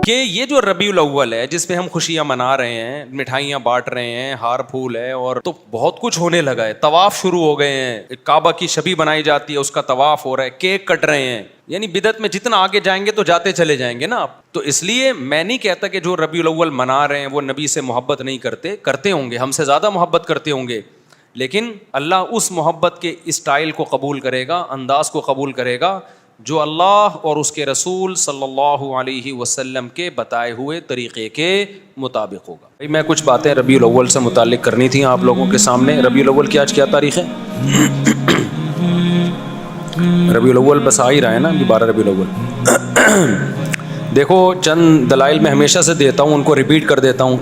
کہ یہ جو ربیع الاول ہے جس پہ ہم خوشیاں منا رہے ہیں, مٹھائیاں بانٹ رہے ہیں, ہار پھول ہے, اور تو بہت کچھ ہونے لگا ہے. طواف شروع ہو گئے ہیں, کعبہ کی شبی بنائی جاتی ہے, اس کا طواف ہو رہا ہے, کیک کٹ رہے ہیں. یعنی بدعت میں جتنا آگے جائیں گے تو جاتے چلے جائیں گے نا آپ. تو اس لیے میں نہیں کہتا کہ جو ربیع الاول منا رہے ہیں وہ نبی سے محبت نہیں کرتے ہوں گے, ہم سے زیادہ محبت کرتے ہوں گے, لیکن اللہ اس محبت کے اسٹائل کو قبول کرے گا, انداز کو قبول کرے گا جو اللہ اور اس کے رسول صلی اللہ علیہ وسلم کے بتائے ہوئے طریقے کے مطابق ہوگا. بھائی میں کچھ باتیں ربیع الاول سے متعلق کرنی تھیں آپ لوگوں کے سامنے. ربیع الاول کی آج کیا تاریخ ہے؟ ربیع الاول بس آ ہی رہا ہے نا, 12 ربیع الاول. دیکھو چند دلائل میں ہمیشہ سے دیتا ہوں, ان کو ریپیٹ کر دیتا ہوں.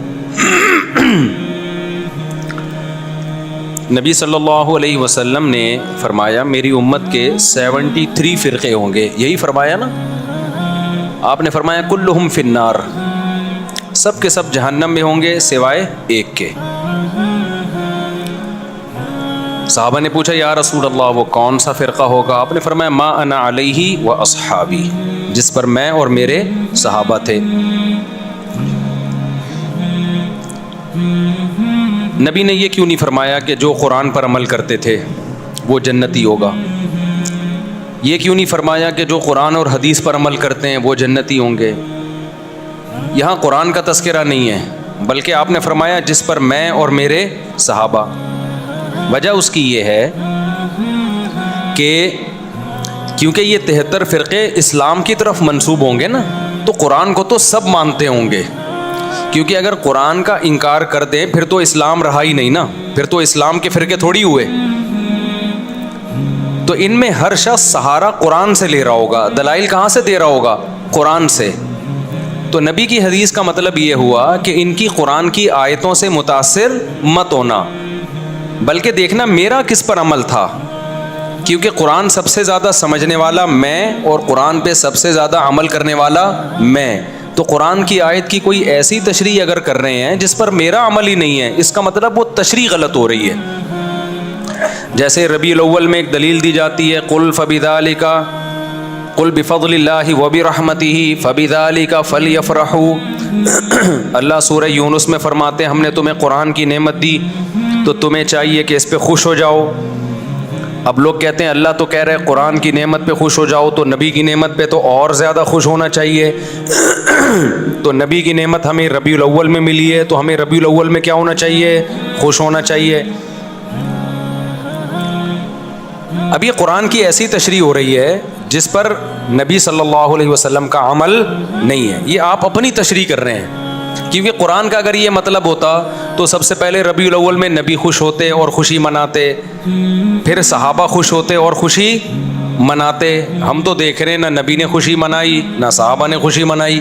نبی صلی اللہ علیہ وسلم نے فرمایا میری امت کے 73 فرقے ہوں گے. یہی فرمایا نا آپ نے, فرمایا کلہم فی النار, سب کے سب جہنم میں ہوں گے سوائے ایک کے. صحابہ نے پوچھا یا رسول اللہ وہ کون سا فرقہ ہوگا؟ آپ نے فرمایا ما انا علیہ و اصحابی, جس پر میں اور میرے صحابہ تھے. نبی نے یہ کیوں نہیں فرمایا کہ جو قرآن پر عمل کرتے تھے وہ جنتی ہوگا؟ یہ کیوں نہیں فرمایا کہ جو قرآن اور حدیث پر عمل کرتے ہیں وہ جنتی ہوں گے؟ یہاں قرآن کا تذکرہ نہیں ہے, بلکہ آپ نے فرمایا جس پر میں اور میرے صحابہ. وجہ اس کی یہ ہے کہ کیونکہ یہ 73 فرقے اسلام کی طرف منسوب ہوں گے نا, تو قرآن کو تو سب مانتے ہوں گے, کیونکہ اگر قرآن کا انکار کر دیں پھر تو اسلام رہا ہی نہیں نا, پھر تو اسلام کے فرقے تھوڑی ہوئے. تو ان میں ہر شخص سہارا قرآن سے لے رہا ہوگا, دلائل کہاں سے دے رہا ہوگا؟ قرآن سے. تو نبی کی حدیث کا مطلب یہ ہوا کہ ان کی قرآن کی آیتوں سے متاثر مت ہونا, بلکہ دیکھنا میرا کس پر عمل تھا, کیونکہ قرآن سب سے زیادہ سمجھنے والا میں اور قرآن پہ سب سے زیادہ عمل کرنے والا میں. تو قرآن کی آیت کی کوئی ایسی تشریح اگر کر رہے ہیں جس پر میرا عمل ہی نہیں ہے, اس کا مطلب وہ تشریح غلط ہو رہی ہے. جیسے ربیع الاول میں ایک دلیل دی جاتی ہے قل فبذالک قل بفضل اللہ وبرحمتہ فبذالک فلیفرحوا. اللہ سورہ یونس میں فرماتے ہیں ہم نے تمہیں قرآن کی نعمت دی تو تمہیں چاہیے کہ اس پہ خوش ہو جاؤ. اب لوگ کہتے ہیں اللہ تو کہہ رہے قرآن کی نعمت پہ خوش ہو جاؤ, تو نبی کی نعمت پہ تو اور زیادہ خوش ہونا چاہیے. تو نبی کی نعمت ہمیں ربیع الاول میں ملی ہے تو ہمیں ربیع الاول میں کیا ہونا چاہیے؟ خوش ہونا چاہیے. اب یہ قرآن کی ایسی تشریح ہو رہی ہے جس پر نبی صلی اللہ علیہ وسلم کا عمل نہیں ہے, یہ آپ اپنی تشریح کر رہے ہیں. کیونکہ قرآن کا اگر یہ مطلب ہوتا تو سب سے پہلے ربیع الاول میں نبی خوش ہوتے اور خوشی مناتے, پھر صحابہ خوش ہوتے اور خوشی مناتے. ہم تو دیکھ رہے ہیں نہ نبی نے خوشی منائی نہ صحابہ نے خوشی منائی.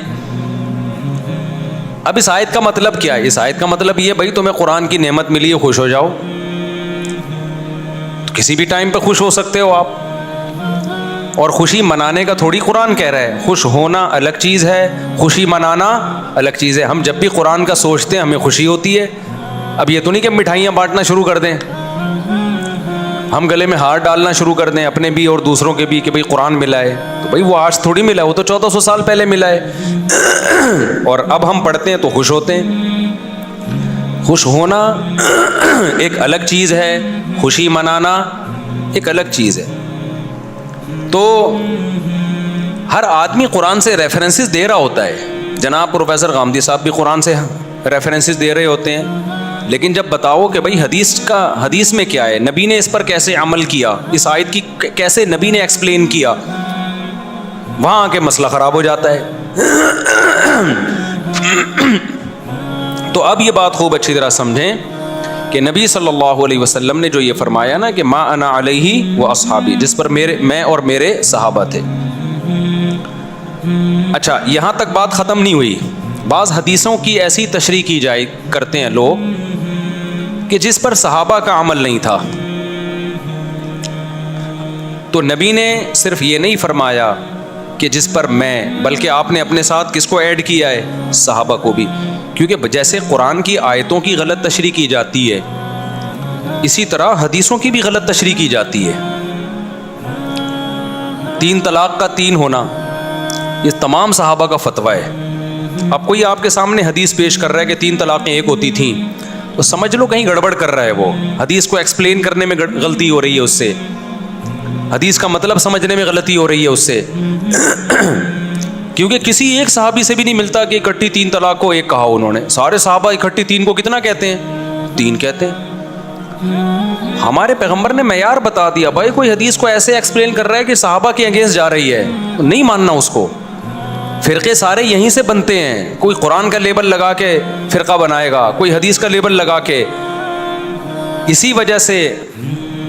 اب اس آیت کا مطلب کیا ہے؟ اس آیت کا مطلب یہ بھائی تمہیں قرآن کی نعمت ملی ہے خوش ہو جاؤ. کسی بھی ٹائم پہ خوش ہو سکتے ہو آپ, اور خوشی منانے کا تھوڑی قرآن کہہ رہا ہے. خوش ہونا الگ چیز ہے, خوشی منانا الگ چیز ہے. ہم جب بھی قرآن کا سوچتے ہیں ہمیں خوشی ہوتی ہے. اب یہ تو نہیں کہ مٹھائیاں بانٹنا شروع کر دیں, ہم گلے میں ہار ڈالنا شروع کر دیں اپنے بھی اور دوسروں کے بھی کہ بھئی قرآن ملا ہے. تو بھئی وہ آج تھوڑی ملا ہے, وہ تو 1400 سال پہلے ملا ہے, اور اب ہم پڑھتے ہیں تو خوش ہوتے ہیں. خوش ہونا ایک الگ چیز ہے, خوشی منانا ایک الگ چیز ہے. تو ہر آدمی قرآن سے ریفرنسز دے رہا ہوتا ہے. جناب پروفیسر غامدی صاحب بھی قرآن سے ریفرنسز دے رہے ہوتے ہیں, لیکن جب بتاؤ کہ بھئی حدیث میں کیا ہے, نبی نے اس پر کیسے عمل کیا, اس آیت کی کیسے نبی نے ایکسپلین کیا, وہاں آ کے مسئلہ خراب ہو جاتا ہے. تو اب یہ بات خوب اچھی طرح سمجھیں کہ نبی صلی اللہ علیہ وسلم نے جو یہ فرمایا نا کہ ما انا علیہ و اصحابی, جس پر میں اور میرے صحابہ تھے. اچھا یہاں تک بات ختم نہیں ہوئی. بعض حدیثوں کی ایسی تشریح کی جائے کرتے ہیں لوگ کہ جس پر صحابہ کا عمل نہیں تھا. تو نبی نے صرف یہ نہیں فرمایا کہ جس پر میں, بلکہ آپ نے اپنے ساتھ کس کو ایڈ کیا ہے؟ صحابہ کو بھی. کیونکہ جیسے قرآن کی آیتوں کی غلط تشریح کی جاتی ہے, اسی طرح حدیثوں کی بھی غلط تشریح کی جاتی ہے. 3 طلاق کا 3 ہونا یہ تمام صحابہ کا فتویٰ ہے, اب کوئی آپ کے سامنے حدیث پیش کر رہا ہے کہ 3 طلاقیں ایک ہوتی تھیں، تو سمجھ لو کہیں گڑبڑ کر رہا ہے، وہ حدیث کو ایکسپلین کرنے میں غلطی ہو رہی ہے، اس سے حدیث کا مطلب سمجھنے میں غلطی ہو رہی ہے اس سے کیونکہ کسی ایک صحابی سے بھی نہیں ملتا کہ اکٹھی 3 طلاق کو ایک کہا انہوں نے. سارے صحابہ اکٹھی 3 کو کتنا کہتے ہیں؟ 3 کہتے ہیں. ہمارے پیغمبر نے معیار بتا دیا. بھائی کوئی حدیث کو ایسے ایکسپلین کر رہا ہے کہ صحابہ کے اگینسٹ جا رہی ہے، نہیں ماننا اس کو. فرقے سارے یہیں سے بنتے ہیں. کوئی قرآن کا لیبل لگا کے فرقہ بنائے گا، کوئی حدیث کا لیبل لگا کے. اسی وجہ سے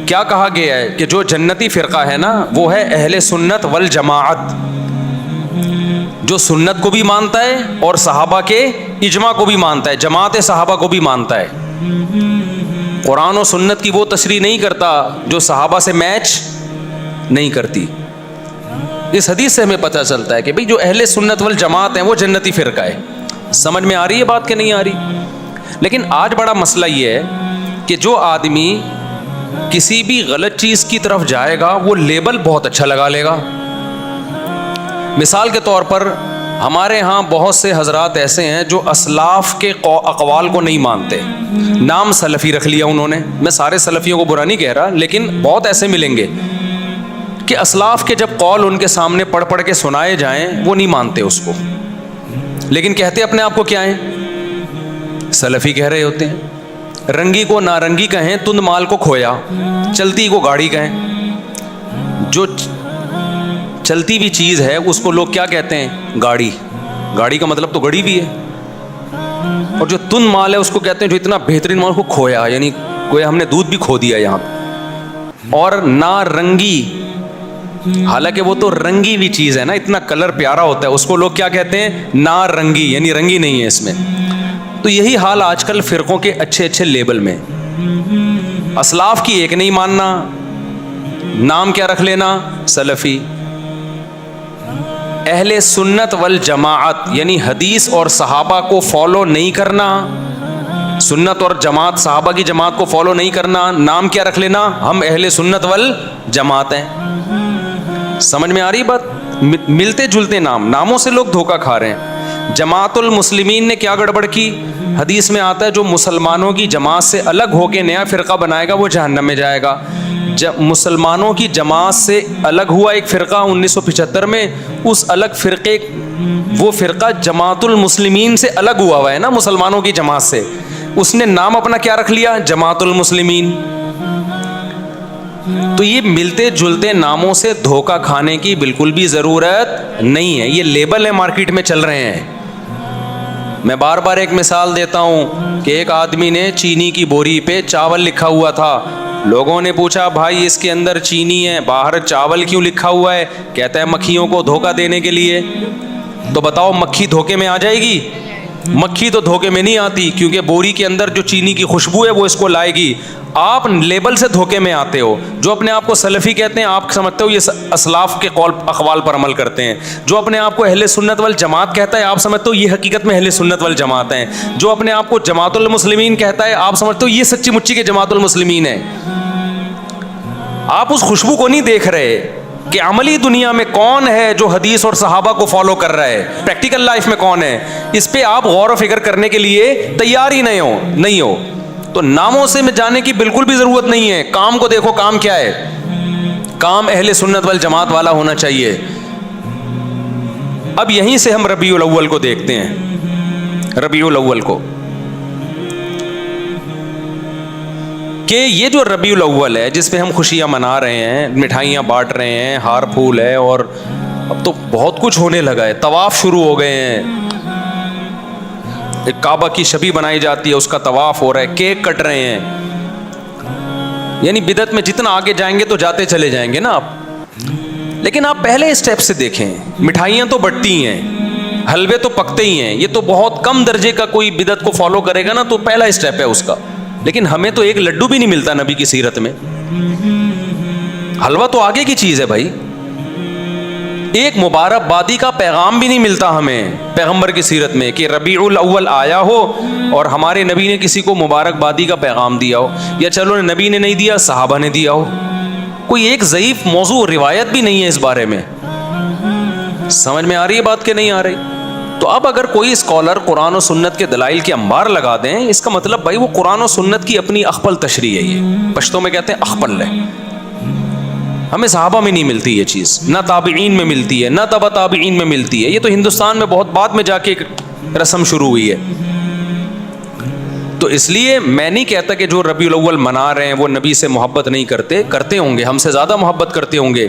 کیا کہا گیا ہے کہ جو جنتی فرقہ ہے نا وہ ہے اہل سنت والجماعت، جو سنت کو بھی مانتا ہے اور صحابہ کے اجماع کو بھی مانتا ہے، جماعت صحابہ کو بھی مانتا ہے. قرآن و سنت کی وہ تشریح نہیں کرتا جو صحابہ سے میچ نہیں کرتی. اس حدیث سے ہمیں پتہ چلتا ہے کہ بھئی جو اہل سنت والجماعت ہیں وہ جنتی فرقہ ہے. سمجھ میں آ رہی ہے بات کہ نہیں آ رہی؟ لیکن آج بڑا مسئلہ یہ ہے کہ جو آدمی کسی بھی غلط چیز کی طرف جائے گا وہ لیبل بہت اچھا لگا لے گا. مثال کے طور پر ہمارے ہاں بہت سے حضرات ایسے ہیں جو اسلاف کے اقوال کو نہیں مانتے. نام سلفی رکھ لیا انہوں نے. میں سارے سلفیوں کو برا نہیں کہہ رہا، لیکن بہت ایسے ملیں گے کہ اسلاف کے جب قول ان کے سامنے پڑھ پڑھ کے سنائے جائیں وہ نہیں مانتے اس کو، لیکن کہتے اپنے آپ کو کیا ہیں؟ سلفی کہہ رہے ہوتے ہیں. رنگی کو نارنگی کہیں، تند مال کو کھویا، چلتی کو گاڑی کہیں. جو چلتی بھی چیز ہے اس کو لوگ کیا کہتے ہیں؟ گاڑی. گاڑی کا مطلب تو گڑی بھی ہے. اور جو تند مال ہے اس کو کہتے ہیں جو اتنا بہترین مال کو کھویا، یعنی گویا ہم نے دودھ بھی کھو دیا یہاں پہ. اور نارنگی، حالانکہ وہ تو رنگی بھی چیز ہے نا، اتنا کلر پیارا ہوتا ہے، اس کو لوگ کیا کہتے ہیں؟ نارنگی، یعنی رنگی نہیں ہے اس میں. تو یہی حال آج کل فرقوں کے اچھے اچھے لیبل میں. اسلاف کی ایک نہیں ماننا، نام کیا رکھ لینا؟ سلفی. اہل سنت والجماعت یعنی حدیث اور صحابہ کو فالو نہیں کرنا، سنت اور جماعت، صحابہ کی جماعت کو فالو نہیں کرنا، نام کیا رکھ لینا؟ ہم اہل سنت والجماعت ہیں. سمجھ میں آ رہی بات؟ ملتے جلتے ناموں سے لوگ دھوکہ کھا رہے ہیں. جماعت المسلمین نے کیا گڑبڑ کی؟ حدیث میں آتا ہے جو مسلمانوں کی جماعت سے الگ ہو کے نیا فرقہ بنائے گا وہ جہنم میں جائے گا. مسلمانوں کی جماعت سے الگ ہوا ایک فرقہ 1975 میں، اس الگ فرقے، وہ فرقہ جماعت المسلمین سے الگ ہوا ہے نا مسلمانوں کی جماعت سے. اس نے نام اپنا کیا رکھ لیا؟ جماعت المسلمین. تو یہ ملتے جلتے ناموں سے دھوکہ کھانے کی بالکل بھی ضرورت نہیں ہے. یہ لیبل ہے مارکیٹ میں چل رہے ہیں. میں بار بار ایک مثال دیتا ہوں کہ ایک آدمی نے چینی کی بوری پہ چاول لکھا ہوا تھا. لوگوں نے پوچھا بھائی اس کے اندر چینی ہے، باہر چاول کیوں لکھا ہوا ہے؟ کہتا ہے مکھیوں کو دھوکہ دینے کے لیے. تو بتاؤ مکھی دھوکے میں آ جائے گی؟ مکھی تو دھوکے میں نہیں آتی، کیونکہ بوری کے اندر جو چینی کی خوشبو ہے وہ اس کو لائے گی. آپ لیبل سے دھوکے میں آتے ہو. جو اپنے آپ کو سلفی کہتے ہیں آپ سمجھتے ہو یہ اسلاف کے قول اقوال پر عمل کرتے ہیں. جو اپنے آپ کو اہل سنت والجماعت کہتا ہے آپ سمجھتے ہو یہ حقیقت میں اہل سنت والجماعت ہیں. جو اپنے آپ کو جماعت المسلمین کہتا ہے آپ سمجھتے ہو یہ سچی مچی کے جماعت المسلمین ہے. آپ اس خوشبو کو نہیں دیکھ رہے کہ عملی دنیا میں کون ہے جو حدیث اور صحابہ کو فالو کر رہا ہے، پریکٹیکل لائف میں کون ہے. اس پہ آپ غور و فکر کرنے کے لیے تیار ہی نہیں ہو. تو ناموں سے میں جانے کی بالکل بھی ضرورت نہیں ہے. کام کو دیکھو، کام کیا ہے؟ کام اہل سنت والجماعت والا ہونا چاہیے. اب یہیں سے ہم ربیع الاول کو دیکھتے ہیں. ربیع الاول کو کہ یہ جو ربیع الاول ہے جس پہ ہم خوشیاں منا رہے ہیں، مٹھائیاں بانٹ رہے ہیں، ہار پھول ہے، اور اب تو بہت کچھ ہونے لگا ہے. طواف شروع ہو گئے ہیں. ایک کعبہ کی شبیہ بنائی جاتی ہے، اس کا طواف ہو رہا ہے، کیک کٹ رہے ہیں. یعنی بدعت میں جتنا آگے جائیں گے تو جاتے چلے جائیں گے نا آپ. لیکن آپ پہلے اسٹیپ سے دیکھیں، مٹھائیاں تو بٹتی ہیں، حلوے تو پکتے ہی ہیں. یہ تو بہت کم درجے کا کوئی بدعت کو فالو کرے گا نا تو پہلا اسٹیپ ہے اس کا. لیکن ہمیں تو ایک لڈو بھی نہیں ملتا نبی کی سیرت میں. حلوہ تو آگے کی چیز ہے بھائی. ایک مبارکبادی کا پیغام بھی نہیں ملتا ہمیں پیغمبر کی سیرت میں کہ ربیع الاول آیا ہو اور ہمارے نبی نے کسی کو مبارکبادی کا پیغام دیا ہو، یا چلو نبی نے نہیں دیا صحابہ نے دیا ہو. کوئی ایک ضعیف موضوع روایت بھی نہیں ہے اس بارے میں. سمجھ میں آ رہی ہے بات کہ نہیں آ رہی؟ تو اب اگر کوئی اسکالر قرآن و سنت کے دلائل کے انبار لگا دیں، اس کا مطلب بھائی وہ قرآن و سنت کی اپنی اخپل تشریح ہے، یہ پشتوں میں کہتے ہیں اخپل ہے. ہمیں صحابہ میں نہیں ملتی یہ چیز، نہ تابعین میں ملتی ہے، نہ تبع تابعین میں ملتی ہے. یہ تو ہندوستان میں بہت بعد میں جا کے ایک رسم شروع ہوئی ہے. تو اس لیے میں نہیں کہتا کہ جو ربیع الاول منا رہے ہیں وہ نبی سے محبت نہیں کرتے ہوں گے، ہم سے زیادہ محبت کرتے ہوں گے،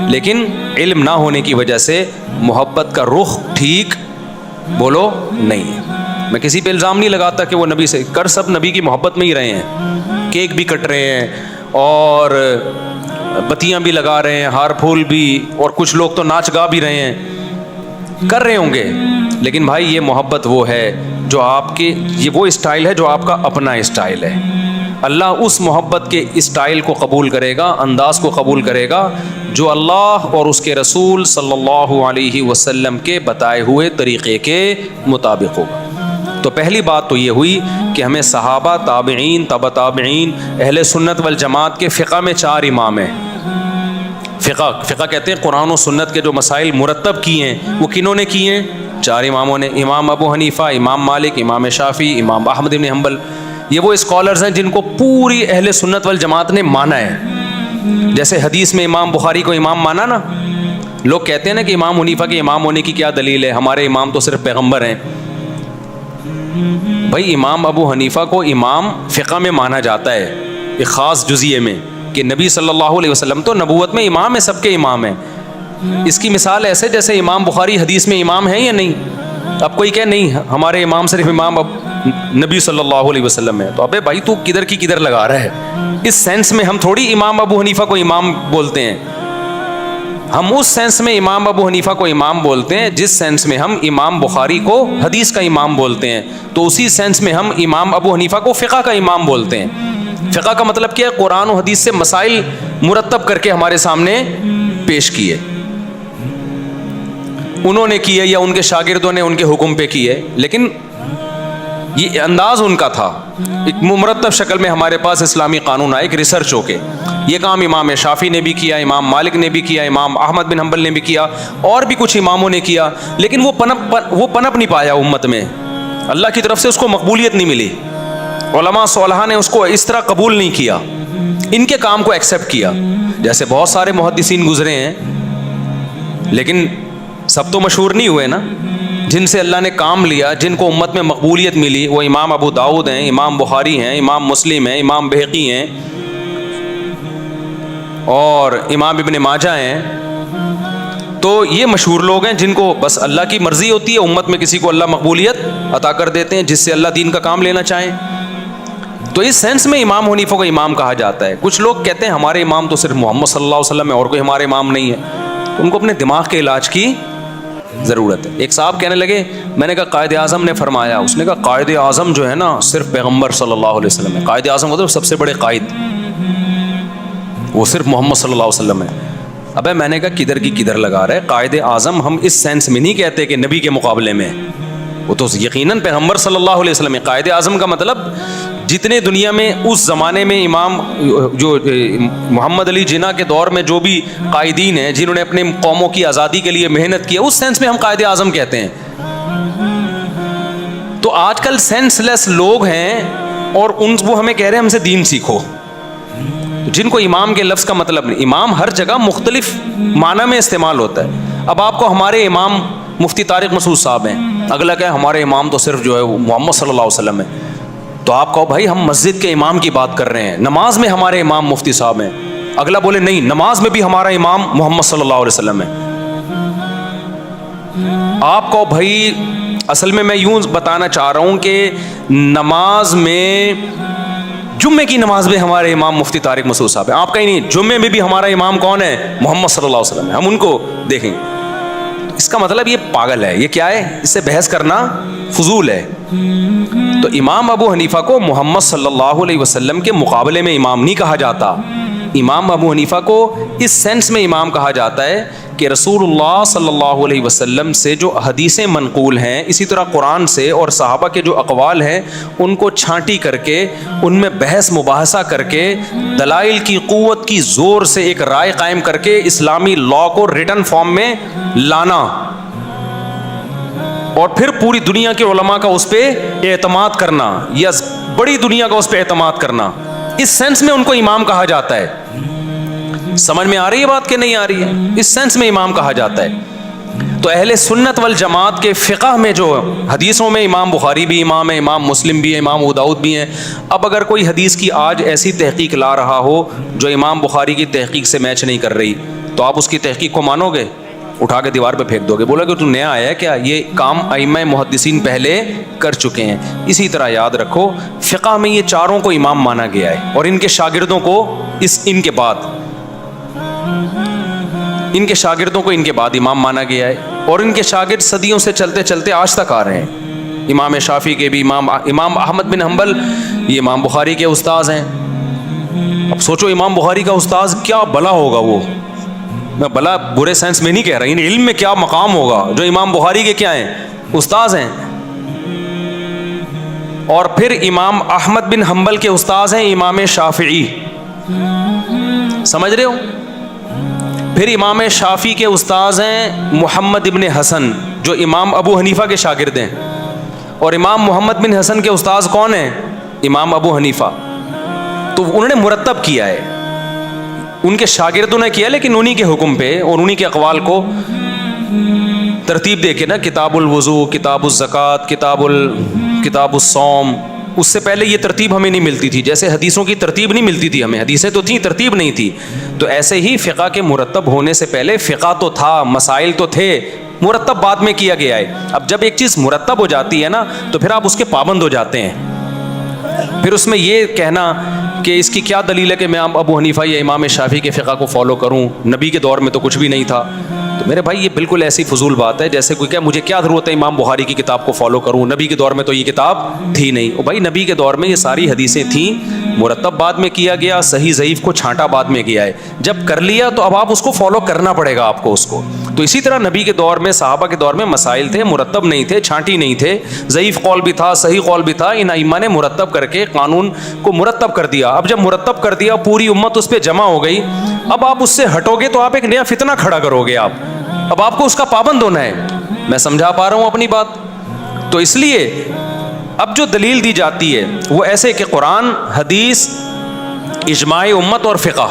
لیکن علم نہ ہونے کی وجہ سے محبت کا رخ ٹھیک بولو نہیں ہے. میں کسی پہ الزام نہیں لگاتا کہ وہ نبی سے سب نبی کی محبت میں ہی رہے ہیں، کیک بھی کٹ رہے ہیں اور بتیاں بھی لگا رہے ہیں، ہار پھول بھی، اور کچھ لوگ تو ناچ گا بھی رہے ہیں، کر رہے ہوں گے. لیکن بھائی یہ محبت وہ ہے جو آپ کے، یہ وہ اسٹائل ہے جو آپ کا اپنا اسٹائل ہے. اللہ اس محبت کے اسٹائل کو قبول کرے گا، انداز کو قبول کرے گا جو اللہ اور اس کے رسول صلی اللہ علیہ وسلم کے بتائے ہوئے طریقے کے مطابق ہوگا. تو پہلی بات تو یہ ہوئی کہ ہمیں صحابہ، تابعین، تبع تابعین، اہل سنت والجماعت کے فقہ میں 4 امام ہیں. فقہ کہتے ہیں قرآن و سنت کے جو مسائل مرتب کیے ہیں وہ کنہوں نے کیے ہیں؟ 4 اماموں نے. امام ابو حنیفہ، امام مالک، امام شافعی، امام احمد بن حنبل. یہ وہ اسکالرز ہیں جن کو پوری اہل سنت والجماعت نے مانا ہے. جیسے حدیث میں امام بخاری کو امام مانا نا، لوگ کہتے ہیں نا کہ امام حنیفہ کے امام ہونے کی کیا دلیل ہے، ہمارے امام تو صرف پیغمبر ہیں. بھائی امام ابو حنیفہ کو امام فقہ میں مانا جاتا ہے ایک خاص جزئیے میں، کہ نبی صلی اللہ علیہ وسلم تو نبوت میں امام ہے، سب کے امام ہیں. اس کی مثال ایسے جیسے امام بخاری حدیث میں امام ہیں یا نہیں. اب کوئی کہے نہیں ہمارے امام صرف امام نبی صلی اللہ علیہ وسلم ہے، تو ابے بھائی تو کدھر کی کدھر لگا رہا ہے. اس سینس میں ہم تھوڑی امام ابو حنیفہ کو امام بولتے ہیں، ہم اس سینس میں امام ابو حنیفہ کو امام بولتے ہیں جس سینس میں ہم امام بخاری کو حدیث کا امام بولتے ہیں. تو اسی سینس میں ہم امام ابو حنیفہ کو فقہ کا امام بولتے ہیں. فقہ کا مطلب کیا ہے؟ قرآن و حدیث سے مسائل مرتب کر کے ہمارے سامنے پیش کیے، انہوں نے کیے یا ان کے شاگردوں نے ان کے حکم پہ کیے، لیکن یہ انداز ان کا تھا. ایک مرتب شکل میں ہمارے پاس اسلامی قانون آئے، ایک ریسرچ ہو کے. یہ کام امام شافعی نے بھی کیا، امام مالک نے بھی کیا، امام احمد بن حنبل نے بھی کیا، اور بھی کچھ اماموں نے کیا، لیکن وہ پنپ نہیں پایا امت میں. اللہ کی طرف سے اس کو مقبولیت نہیں ملی. علماء صالحہ نے اس کو اس طرح قبول نہیں کیا، ان کے کام کو ایکسیپٹ کیا. جیسے بہت سارے محدثین گزرے ہیں، لیکن سب تو مشہور نہیں ہوئے نا. جن سے اللہ نے کام لیا، جن کو امت میں مقبولیت ملی، وہ امام ابو داؤد ہیں، امام بخاری ہیں، امام مسلم ہیں، امام بہقی ہیں، اور امام ابن ماجہ ہیں. تو یہ مشہور لوگ ہیں جن کو بس اللہ کی مرضی ہوتی ہے، امت میں کسی کو اللہ مقبولیت عطا کر دیتے ہیں جس سے اللہ دین کا کام لینا چاہیں. تو اس سینس میں امام حنیفہ کو امام کہا جاتا ہے. کچھ لوگ کہتے ہیں ہمارے امام تو صرف محمد صلی اللہ علیہ وسلم ہے، اور کوئی ہمارے امام نہیں ہے. ان کو اپنے دماغ کے علاج کی ضرورت ہے. ایک صاحب کہنے لگے، میں نے کہا قائد اعظم نے فرمایا. اس نے کہا قائد اعظم جو ہے نا صرف پیغمبر صلی اللہ علیہ وسلم ہے. قائد اعظم مطلب سب سے بڑے قائد، وہ صرف محمد صلی اللہ علیہ وسلم ہے. ابے میں نے کہا کدھر کی کدھر لگا رہا ہے. قائد اعظم ہم اس سینس میں نہیں کہتے کہ نبی کے مقابلے میں، وہ تو یقیناً پیغمبر صلی اللہ علیہ وسلم ہے. قائد اعظم کا مطلب جتنے دنیا میں اس زمانے میں امام جو محمد علی جناح کے دور میں جو بھی قائدین ہیں جنہوں نے اپنے قوموں کی آزادی کے لیے محنت کی، اس سینس میں ہم قائد اعظم کہتے ہیں. تو آج کل سینس لیس لوگ ہیں اور وہ ہمیں کہہ رہے ہیں ہم سے دین سیکھو، جن کو امام کے لفظ کا مطلب نہیں. امام ہر جگہ مختلف معنی میں استعمال ہوتا ہے. اب آپ کو ہمارے امام مفتی طارق مسعود صاحب ہیں، اگلا کہ ہمارے امام تو صرف جو ہے وہ محمد صلی اللہ علیہ وسلم ہے. تو آپ کہو بھائی ہم مسجد کے امام کی بات کر رہے ہیں، نماز میں ہمارے امام مفتی صاحب ہیں. اگلا بولے نہیں، نماز میں بھی ہمارا امام محمد صلی اللہ علیہ وسلم ہے. آپ کہو بھائی اصل میں یوں بتانا چاہ رہا ہوں کہ نماز میں، جمعے کی نماز میں ہمارے امام مفتی طارق مسعود صاحب ہیں. آپ کہیں نہیں، جمعے میں بھی ہمارا امام کون ہے؟ محمد صلی اللہ علیہ وسلم ہے. ہم ان کو دیکھیں گے. اس کا مطلب یہ پاگل ہے، یہ کیا ہے؟ اس سے بحث کرنا فضول ہے. تو امام ابو حنیفہ کو محمد صلی اللہ علیہ وسلم کے مقابلے میں امام نہیں کہا جاتا. امام ابو حنیفہ کو اس سینس میں امام کہا جاتا ہے کہ رسول اللہ صلی اللہ علیہ وسلم سے جو حدیثیں منقول ہیں، اسی طرح قرآن سے اور صحابہ کے جو اقوال ہیں ان کو چھانٹی کر کے ان میں بحث مباحثہ کر کے دلائل کی قوت کی زور سے ایک رائے قائم کر کے اسلامی لا کو ریٹن فارم میں لانا اور پھر پوری دنیا کے علماء کا اس پہ اعتماد کرنا یا بڑی دنیا کا اس پہ اعتماد کرنا، اس سینس میں ان کو امام کہا جاتا ہے۔ سمجھ میں آ رہی ہے بات کہ نہیں آ رہی ہے؟ اس سینس میں امام کہا جاتا ہے۔ تو اہل سنت والجماعت کے فقہ میں جو حدیثوں میں امام بخاری بھی امام ہے، امام مسلم بھی ہے، امام ابو داؤد بھی ہیں۔ اب اگر کوئی حدیث کی آج ایسی تحقیق لا رہا ہو جو امام بخاری کی تحقیق سے میچ نہیں کر رہی، تو آپ اس کی تحقیق کو مانو گے؟ اٹھا کے دیوار پہ پھینک دو گے، بولا کہ تو نیا آیا ہے کیا؟ یہ کام ائمہ محدثین پہلے کر چکے ہیں۔ اسی طرح یاد رکھو فقہ میں یہ چاروں کو امام مانا گیا ہے، اور ان کے شاگردوں کو ان کے بعد امام مانا گیا ہے، اور ان کے شاگرد صدیوں سے چلتے چلتے آج تک آ رہے ہیں۔ امام شافعی کے بھی امام احمد بن حنبل یہ امام بخاری کے استاذ ہیں۔ اب سوچو امام بخاری کا استاذ کیا بلا ہوگا، وہ میں بلا برے سینس میں نہیں کہہ رہا، ان علم میں کیا مقام ہوگا جو امام بخاری کے کیا ہیں، استاذ ہیں۔ اور پھر امام احمد بن حنبل کے استاذ ہیں امام شافعی، سمجھ رہے ہو؟ پھر امام شافعی کے استاذ ہیں محمد ابن حسن جو امام ابو حنیفہ کے شاگرد ہیں، اور امام محمد بن حسن کے استاذ کون ہیں؟ امام ابو حنیفہ۔ تو انہوں نے مرتب کیا ہے، ان کے شاگردوں نے کیا، لیکن انہی کے حکم پہ اور انہی کے اقوال کو ترتیب دے کے نا، کتاب الوضو، کتاب الزکوٰۃ، کتاب الصوم۔ اس سے پہلے یہ ترتیب ہمیں نہیں ملتی تھی، جیسے حدیثوں کی ترتیب نہیں ملتی تھی ہمیں، حدیثیں تو تھیں، ترتیب نہیں تھی۔ تو ایسے ہی فقہ کے مرتب ہونے سے پہلے فقہ تو تھا، مسائل تو تھے، مرتب بعد میں کیا گیا ہے۔ اب جب ایک چیز مرتب ہو جاتی ہے نا، تو پھر آپ اس کے پابند ہو جاتے ہیں۔ پھر اس میں یہ کہنا کہ اس کی کیا دلیل ہے کہ میں ابو حنیفہ یا امام شافعی کے فقہ کو فالو کروں، نبی کے دور میں تو کچھ بھی نہیں تھا، تو میرے بھائی یہ بالکل ایسی فضول بات ہے جیسے کوئی کہ مجھے کیا ضرورت ہے امام بخاری کی کتاب کو فالو کروں، نبی کے دور میں تو یہ کتاب تھی نہیں۔ او بھائی نبی کے دور میں یہ ساری حدیثیں تھیں، مرتب بعد میں کیا گیا، صحیح ضعیف کو چھانٹا بعد میں کیا ہے، جب کر لیا تو اب آپ اس کو فالو کرنا پڑے گا آپ کو اس کو۔ تو اسی طرح نبی کے دور میں، صحابہ کے دور میں مسائل تھے، مرتب نہیں تھے، چھانٹی نہیں تھے، ضعیف قول بھی تھا، صحیح قول بھی تھا، ان ائمہ نے مرتب کر کے قانون کو مرتب کر دیا۔ اب جب مرتب کر دیا، پوری امت اس پہ جمع ہو گئی، اب آپ اس سے ہٹو گے تو آپ ایک نیا فتنہ کھڑا کرو گے، اب آپ کو اس کا پابند ہونا ہے۔ میں سمجھا پا رہا ہوں اپنی بات؟ تو اس لیے اب جو دلیل دی جاتی ہے وہ ایسے کہ قرآن، حدیث، اجماع امت اور فقہ،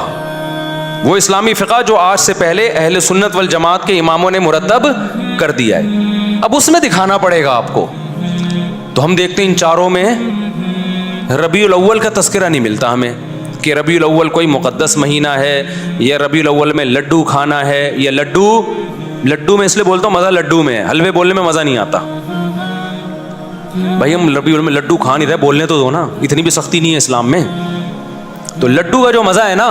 وہ اسلامی فقہ جو آج سے پہلے اہل سنت والجماعت کے اماموں نے مرتب کر دیا ہے، اب اس میں دکھانا پڑے گا آپ کو۔ تو ہم دیکھتے ہیں ان چاروں میں ربیع الاول کا تذکرہ نہیں ملتا ہمیں کہ ربیع الاول کوئی مقدس مہینہ ہے، یا ربیع الاول میں لڈو کھانا ہے، یا لڈو میں اس لیے بولتا ہوں مزہ لڈو میں ہے، حلوے بولنے میں مزہ نہیں آتا۔ بھائی ہم ربیع الاول میں لڈو کھا نہیں رہے، بولنے تو دو نا، اتنی بھی سختی نہیں ہے اسلام میں۔ تو لڈو کا جو مزہ ہے نا،